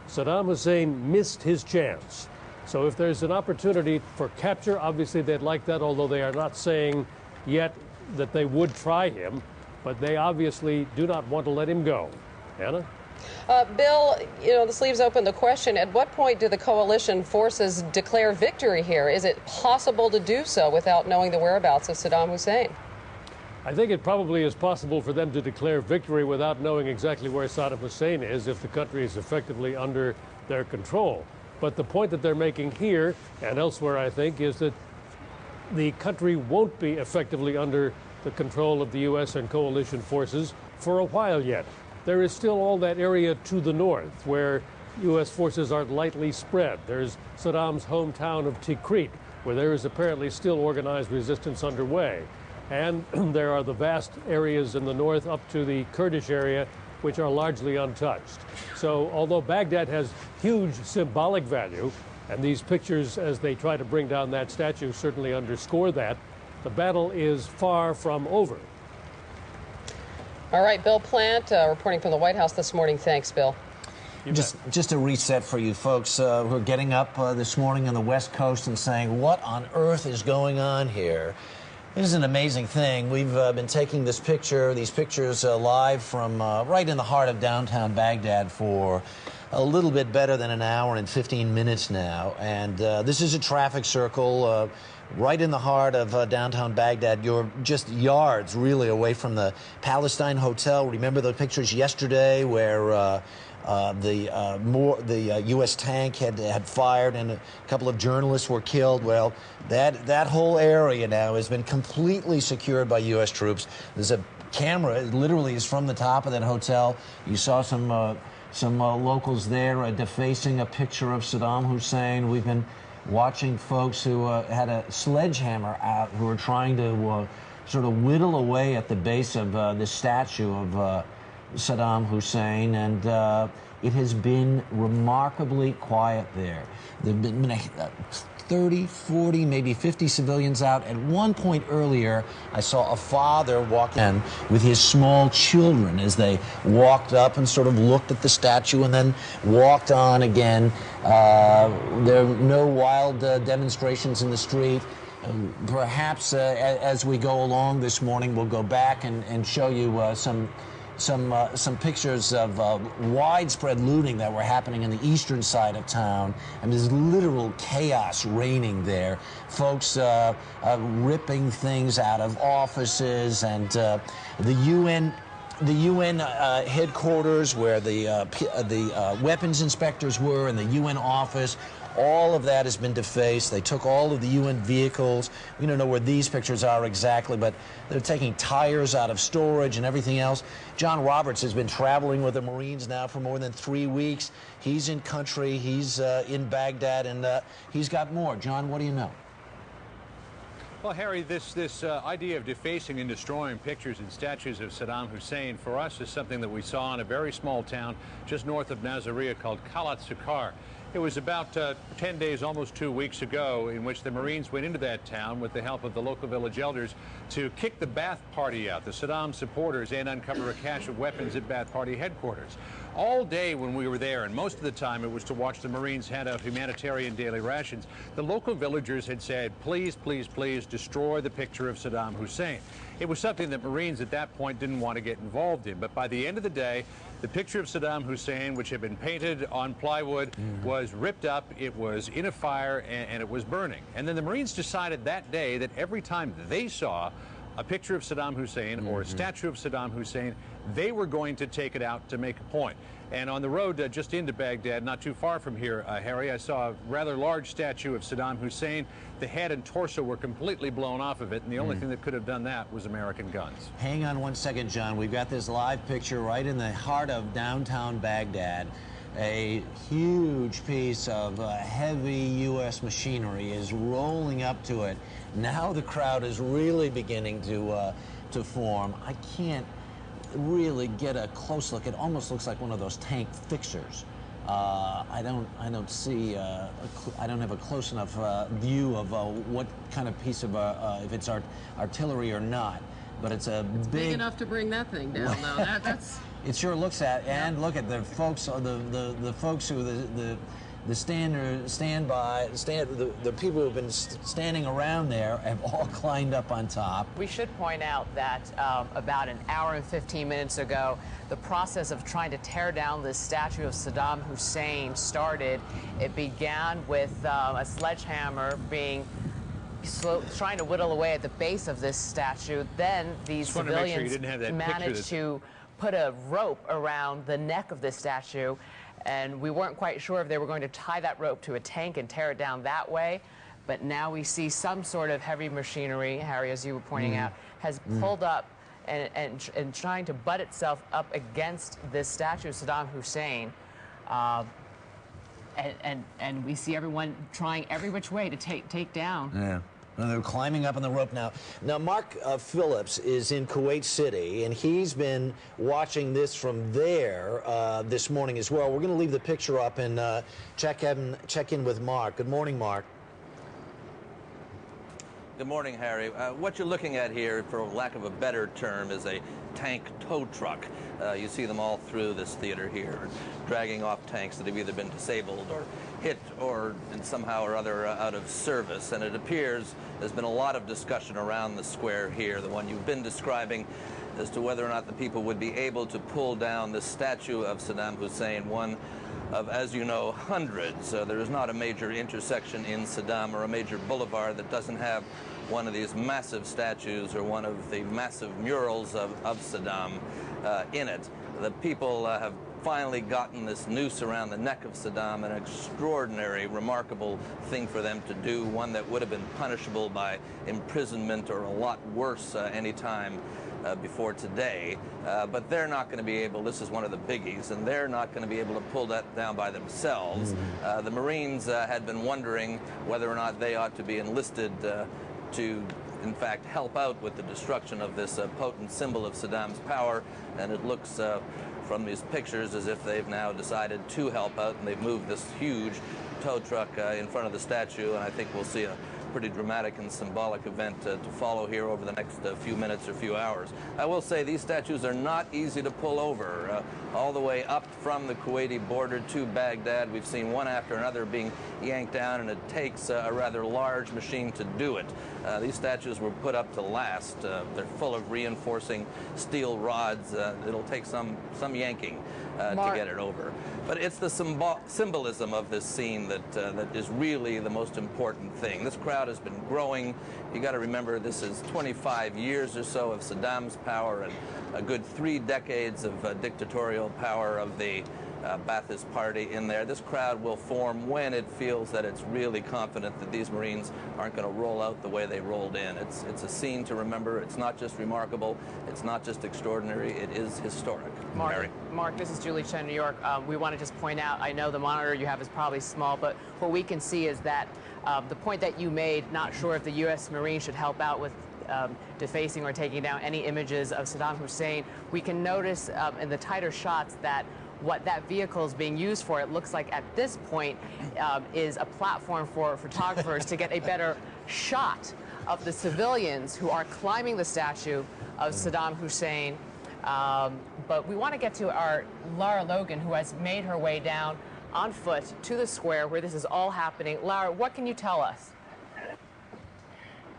Saddam Hussein missed his chance. So if there's an opportunity for capture, obviously they'd like that, although they are not saying yet that they would try him, but they obviously do not want to let him go. Anna? Bill, you know, this leaves open the question, at what point do the coalition forces declare victory here? Is it possible to do so without knowing the whereabouts of Saddam Hussein? I think it probably is possible for them to declare victory without knowing exactly where Saddam Hussein is if the country is effectively under their control. But the point that they're making here and elsewhere, I think, is that the country won't be effectively under the control of the U.S. and coalition forces for a while yet. There is still all that area to the north where U.S. forces are lightly spread. There's Saddam's hometown of Tikrit, where there is apparently still organized resistance underway. And there are the vast areas in the north up to the Kurdish area, which are largely untouched. So although Baghdad has huge symbolic value, and these pictures as they try to bring down that statue certainly underscore that, the battle is far from over. All right, Bill Plant, reporting from the White House this morning. Thanks, Bill. Just a reset for you folks who are getting up this morning on the West Coast and saying, what on earth is going on here? This is an amazing thing. We've been taking these pictures live from right in the heart of downtown Baghdad for a little bit better than an hour and 15 minutes now. And this is a traffic circle right in the heart of downtown Baghdad. You're just yards really away from the Palestine Hotel. Remember the pictures yesterday where the U.S. tank had fired and a couple of journalists were killed? Well, that whole area now has been completely secured by U.S. troops. There's a camera, it literally is from the top of that hotel. You saw some locals there defacing a picture of Saddam Hussein. We've been watching folks who had a sledgehammer out who were trying to sort of whittle away at the base of this statue of Saddam Hussein, and it has been remarkably quiet there. There have been 30, 40, maybe 50 civilians out. At one point earlier, I saw a father walk in with his small children as they walked up and sort of looked at the statue and then walked on again. There are no wild demonstrations in the street. Perhaps as we go along this morning, we'll go back and show you some pictures of widespread looting that were happening in the eastern side of town. I mean, there's literal chaos reigning there. Folks ripping things out of offices, and the UN the UN headquarters where the weapons inspectors were and the UN office. All of that has been defaced. They took all of the UN vehicles. We don't know where these pictures are exactly, but they're taking tires out of storage and everything else. John Roberts has been traveling with the Marines now for more than 3 weeks. He's in country. He's in Baghdad, and he's got more. John, what do you know? Well, Harry, this idea of defacing and destroying pictures and statues of Saddam Hussein for us is something that we saw in a very small town just north of Nasiriyah called Khalat Sukkar. It was about 10 days, almost 2 weeks ago, in which the Marines went into that town with the help of the local village elders to kick the Ba'ath Party out, the Saddam supporters, and uncover a cache of weapons at Ba'ath Party headquarters. All day when we were there, and most of the time it was to watch the Marines hand out humanitarian daily rations, the local villagers had said, please, please, please destroy the picture of Saddam Hussein. It was something that Marines at that point didn't want to get involved in, but by the end of the day, the picture of Saddam Hussein, which had been painted on plywood, was ripped up, it was in a fire, and it was burning. And then the Marines decided that day that every time they saw a picture of Saddam Hussein or a statue of Saddam Hussein, they were going to take it out to make a point. And on the road just into Baghdad, not too far from here, Harry, I saw a rather large statue of Saddam Hussein. The head and torso were completely blown off of it, and the only thing that could have done that was American guns. Hang on one second, John. We've got this live picture right in the heart of downtown Baghdad. A huge piece of heavy U.S. machinery is rolling up to it. Now the crowd is really beginning to form. I can't really get a close look. It almost looks like one of those tank fixers. I don't see. I don't have a close enough view of what kind of piece of if it's artillery or not. But it's a big enough to bring that thing down, though. That's. It sure looks at, and look at the folks, the folks who the people who have been standing around there have all climbed up on top. We should point out that about an hour and 15 minutes ago, the process of trying to tear down this statue of Saddam Hussein started. It began with a sledgehammer being trying to whittle away at the base of this statue. Then these civilians managed to put a rope around the neck of this statue, and we weren't quite sure if they were going to tie that rope to a tank and tear it down that way. But now we see some sort of heavy machinery, Harry, as you were pointing out, has pulled up and trying to butt itself up against this statue of Saddam Hussein. And we see everyone trying every which way to take down. Yeah. And they're climbing up on the rope now. Now, Mark Phillips is in Kuwait City, and he's been watching this from there this morning as well. We're going to leave the picture up and check in with Mark. Good morning, Mark. Good morning, Harry. What you're looking at here, for lack of a better term, is a tank tow truck. You see them all through this theater here, dragging off tanks that have either been disabled or hit or somehow or other out of service. And it appears there's been a lot of discussion around the square here, the one you've been describing, as to whether or not the people would be able to pull down the statue of Saddam Hussein, one of, as you know, hundreds. There is not a major intersection in Saddam or a major boulevard that doesn't have one of these massive statues or one of the massive murals of Saddam in it. The people have finally gotten this noose around the neck of Saddam, an extraordinary, remarkable thing for them to do, one that would have been punishable by imprisonment or a lot worse any time before today. But they're not going to be able, this is one of the biggies, and they're not going to be able to pull that down by themselves. The Marines had been wondering whether or not they ought to be enlisted to, in fact, help out with the destruction of this potent symbol of Saddam's power, and it looks from these pictures as if they've now decided to help out, and they've moved this huge tow truck in front of the statue, and I think we'll see a pretty dramatic and symbolic event to follow here over the next few minutes or few hours. I will say these statues are not easy to pull over. All the way up from the Kuwaiti border to Baghdad, we've seen one after another being yanked down, and it takes a rather large machine to do it. These statues were put up to last. They're full of reinforcing steel rods. It'll take some yanking. to get it over. But it's the symbolism of this scene that is really the most important thing. This crowd has been growing. You got to remember, this is 25 years or so of Saddam's power and a good 3 decades of dictatorial power of the Ba'athist Party in there. This crowd will form when it feels that it's really confident that these Marines aren't going to roll out the way they rolled in. It's a scene to remember. It's not just remarkable. It's not just extraordinary. It is historic. Mark, this is Julie Chen, New York. We want to just point out, I know the monitor you have is probably small, but what we can see is that the point that you made, not sure if the U.S. Marines should help out with defacing or taking down any images of Saddam Hussein. We can notice in the tighter shots that what that vehicle is being used for, it looks like at this point, is a platform for photographers to get a better shot of the civilians who are climbing the statue of Saddam Hussein. But we want to get to our Lara Logan, who has made her way down on foot to the square where this is all happening. Lara, what can you tell us?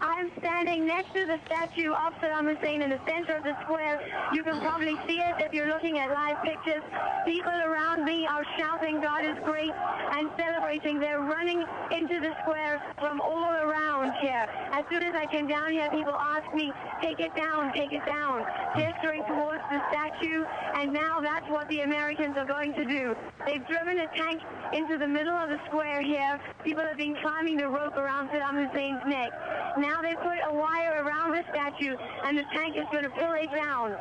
I'm standing next to the statue of Saddam Hussein in the center of the square. You can probably see it if you're looking at live pictures. People around me are shouting, "God is great," and celebrating. They're running into the square from all around here. As soon as I came down here, people asked me, "Take it down, take it down," gesturing towards the statue, and now that's what the Americans are going to do. They've driven a tank into the middle of the square here. People have been climbing the rope around Saddam Hussein's neck. Now they put a wire around the statue, and the tank is going to pull it down.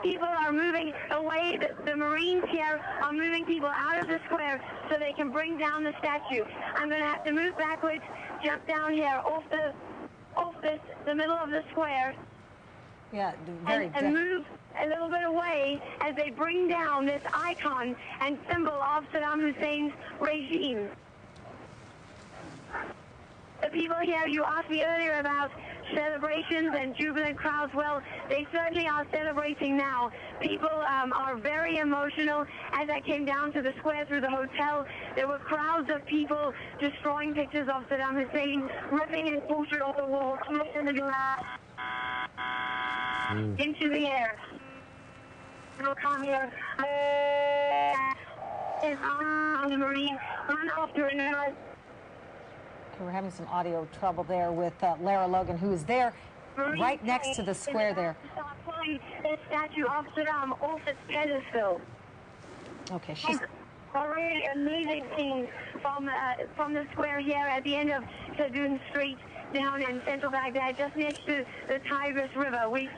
People are moving away. The Marines here are moving people out of the square so they can bring down the statue. I'm going to have to move backwards, jump down here off the middle of the square. Yeah, and move a little bit away as they bring down this icon and symbol of Saddam Hussein's regime. The people here, you asked me earlier about celebrations and jubilant crowds. Well, they certainly are celebrating now. People are very emotional. As I came down to the square through the hotel, there were crowds of people destroying pictures of Saddam Hussein, ripping his portrait off the wall, smashing the glass into the air. People come here. On the Marine, one after another. We're having some audio trouble there with Lara Logan, who is there right next to the square there. The statue of Saddam off its pedestal. Okay, she's a really amazing scene from the square here at the end of Sadoun Street down in central Baghdad, just next to the Tigris River. We've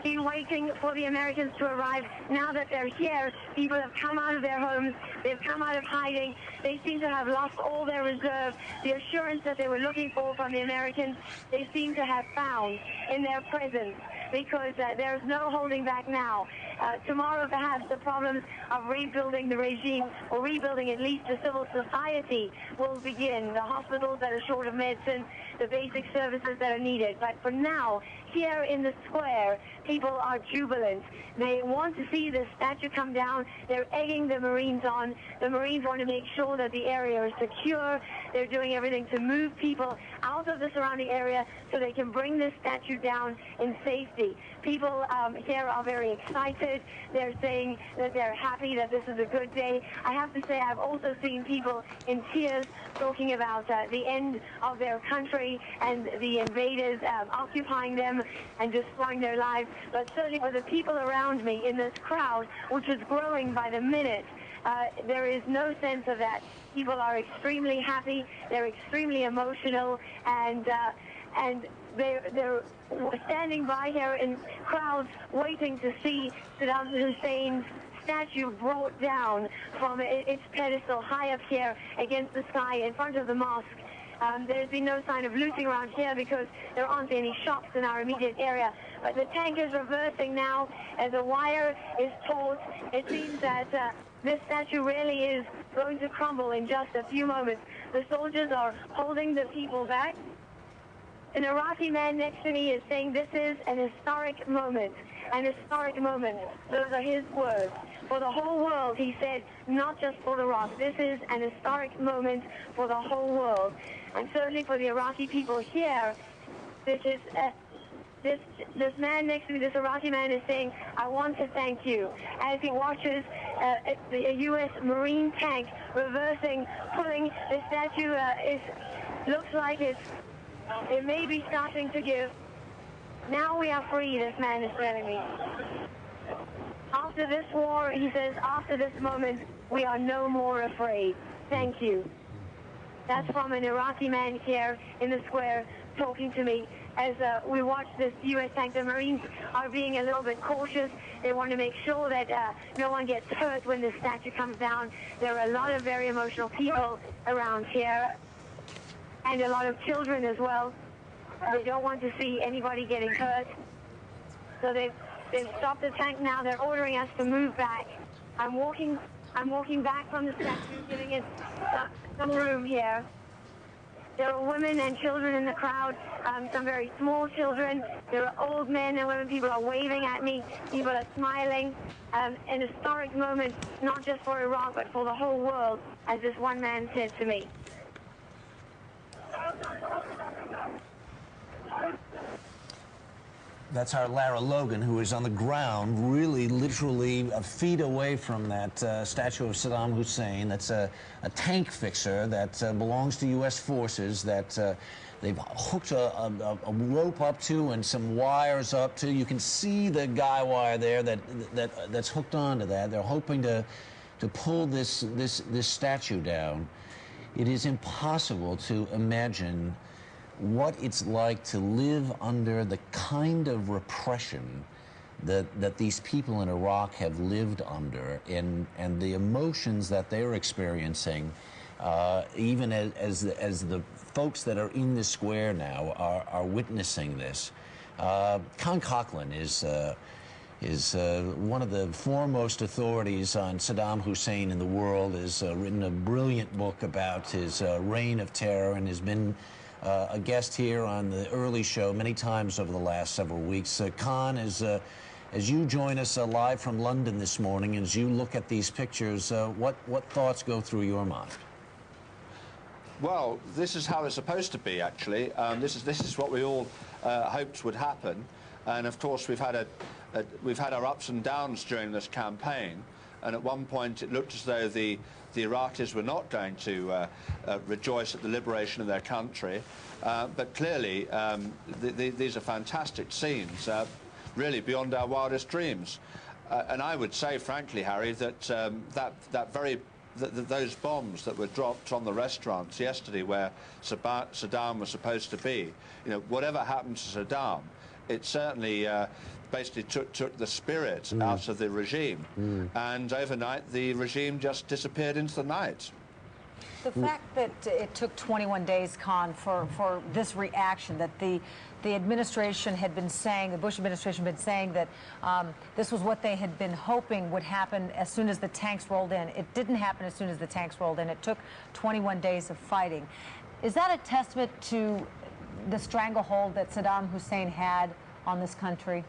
been waiting for the Americans to arrive. Now that they're here, people have come out of their homes. They've come out of hiding. They seem to have lost all their reserve. The assurance that they were looking for from the Americans, they seem to have found in their presence, because there's no holding back now. Tomorrow, perhaps, the problems of rebuilding the regime, or rebuilding at least the civil society, will begin. The hospitals that are short of medicine, the basic services that are needed. But for now, here in the square, people are jubilant. They want to see the statue come down. They're egging the Marines on. The Marines want to make sure that the area is secure. They're doing everything to move people out of the surrounding area so they can bring this statue down in safety. People here are very excited. They're saying that they're happy, that this is a good day. I have to say, I've also seen people in tears talking about the end of their country and the invaders occupying them and destroying their lives. But certainly for the people around me in this crowd, which is growing by the minute, there is no sense of that. People are extremely happy. They're extremely emotional, and they're standing by here in crowds waiting to see Saddam Hussein's statue brought down from its pedestal high up here against the sky in front of the mosque. There's been no sign of looting around here because there aren't any shops in our immediate area. But the tank is reversing now as a wire is taut. It seems that this statue really is going to crumble in just a few moments. The soldiers are holding the people back. An Iraqi man next to me is saying this is an historic moment. An historic moment. Those are his words. For the whole world, he said, not just for Iraq. This is an historic moment for the whole world. And certainly for the Iraqi people here, this is this man next to me, this Iraqi man, is saying, I want to thank you. As he watches a U.S. Marine tank reversing, pulling the statue. Looks like it may be starting to give. Now we are free, this man is telling me. After this war, he says, after this moment, we are no more afraid. Thank you. That's from an Iraqi man here in the square talking to me as we watch this U.S. tank. The Marines are being a little bit cautious. They want to make sure that no one gets hurt when the statue comes down. There are a lot of very emotional people around here and a lot of children as well. They don't want to see anybody getting hurt. So they've stopped the tank now. They're ordering us to move back. I'm walking back from the statue, giving it some room here. There are women and children in the crowd, some very small children. There are old men and women. People are waving at me. People are smiling. An historic moment, not just for Iraq, but for the whole world, as this one man said to me. That's our Lara Logan, who is on the ground, really literally feet away from that statue of Saddam Hussein. That's a tank fixer that belongs to U.S. forces that they've hooked a rope up to and some wires up to. You can see the guy wire there that's hooked onto that. They're hoping to pull this statue down. It is impossible to imagine what it's like to live under the kind of repression that these people in Iraq have lived under, and the emotions that they're experiencing, even as the folks that are in the square now are witnessing this. Con Coughlin is one of the foremost authorities on Saddam Hussein in the world, has written a brilliant book about his reign of terror, and has been a guest here on the early show many times over the last several weeks. Con, as you join us live from London this morning, as you look at these pictures, what thoughts go through your mind? Well, this is how it's supposed to be, actually. This is what we all hoped would happen, and of course we've had our ups and downs during this campaign. And at one point it looked as though the Iraqis were not going to rejoice at the liberation of their country. But clearly these are fantastic scenes, really beyond our wildest dreams. And I would say, frankly, Harry, that those bombs that were dropped on the restaurants yesterday where Saddam was supposed to be, you know, whatever happened to Saddam, it certainly basically took the spirit out of the regime. And overnight, the regime just disappeared into the night. The fact that it took 21 days, Con, for this reaction, that the administration had been saying, the Bush administration had been saying that this was what they had been hoping would happen as soon as the tanks rolled in. It didn't happen as soon as the tanks rolled in. It took 21 days of fighting. Is that a testament to the stranglehold that Saddam Hussein had on this country?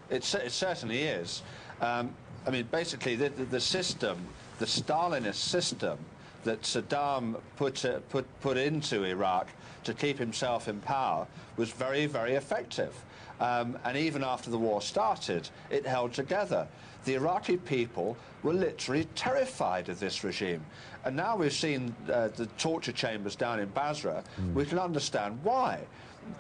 It certainly is. I mean, basically, the system, the Stalinist system that Saddam put into Iraq to keep himself in power was very, very effective. And even after the war started, it held together. The Iraqi people were literally terrified of this regime. And now we've seen the torture chambers down in Basra, we can understand why.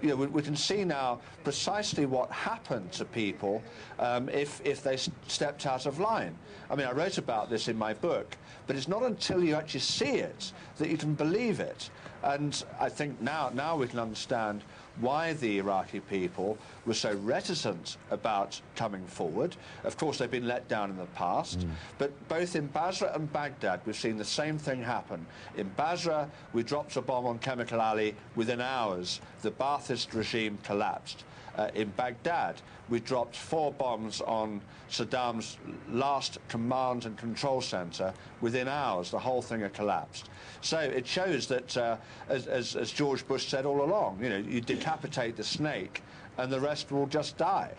You know, we can see now precisely what happened to people if they stepped out of line. I mean, I wrote about this in my book, but it's not until you actually see it that you can believe it. And I think now we can understand why the Iraqi people were so reticent about coming forward. Of course, they've been let down in the past, but both in Basra and Baghdad, we've seen the same thing happen. In Basra, we dropped a bomb on Chemical Alley. Within hours, the Ba'athist regime collapsed. In Baghdad, we dropped 4 bombs on Saddam's last command and control center. Within hours, the whole thing had collapsed. So it shows that, as George Bush said all along, you know, you decapitate the snake and the rest will just die.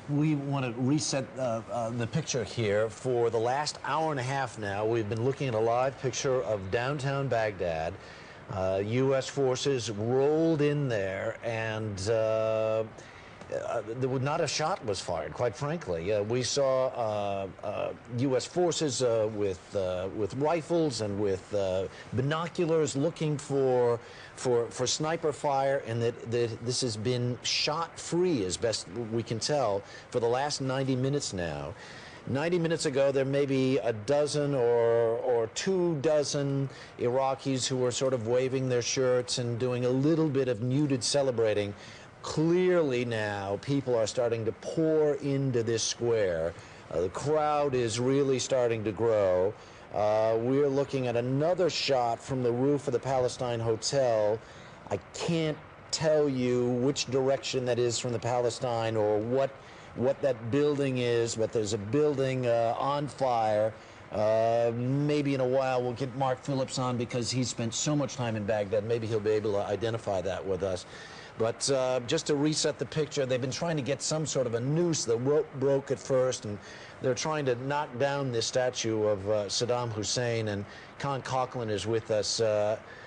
We want to reset the picture here. For the last hour and a half now, we've been looking at a live picture of downtown Baghdad. U.S. forces rolled in there, and not a shot was fired, quite frankly. We saw U.S. forces with rifles and with binoculars looking for sniper fire, and that this has been shot-free, as best we can tell, for the last 90 minutes now. 90 minutes ago, there may be a dozen or 2 dozen Iraqis who were sort of waving their shirts and doing a little bit of muted celebrating. Clearly now, people are starting to pour into this square. The crowd is really starting to grow. We're looking at another shot from the roof of the Palestine Hotel. I can't tell you which direction that is from the Palestine or what that building is, but there's a building on fire. Maybe in a while we'll get Mark Phillips on because he's spent so much time in Baghdad. Maybe he'll be able to identify that with us. But just to reset the picture, they've been trying to get some sort of a noose. The rope broke at first, and they're trying to knock down this statue of Saddam Hussein. And Con Coughlin is with us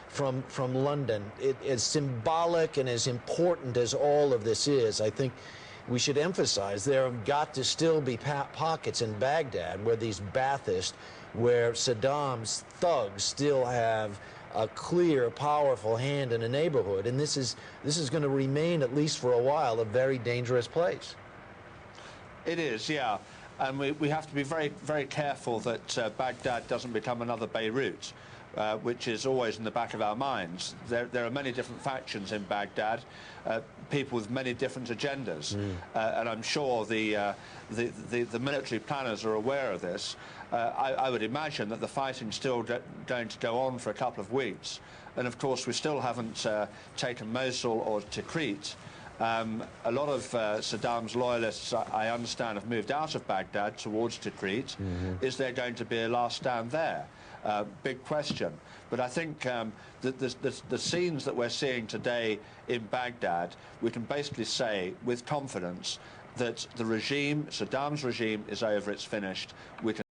from London. It is symbolic and as important as all of this is. I think we should emphasize there have got to still be pockets in Baghdad where these Baathists, where Saddam's thugs still have a clear, powerful hand in a neighborhood, and this is going to remain, at least for a while, a very dangerous place. It is, yeah, and we have to be very, very careful that Baghdad doesn't become another Beirut, which is always in the back of our minds. There are many different factions in Baghdad, people with many different agendas, and I'm sure the military planners are aware of this. I would imagine that the fighting's still going to go on for a couple of weeks, and of course we still haven't taken Mosul or Tikrit. A lot of Saddam's loyalists, I understand, have moved out of Baghdad towards Tikrit. Is there going to be a last stand there? Big question. But I think the scenes that we're seeing today in Baghdad, we can basically say with confidence that the regime, Saddam's regime, is over, it's finished. We can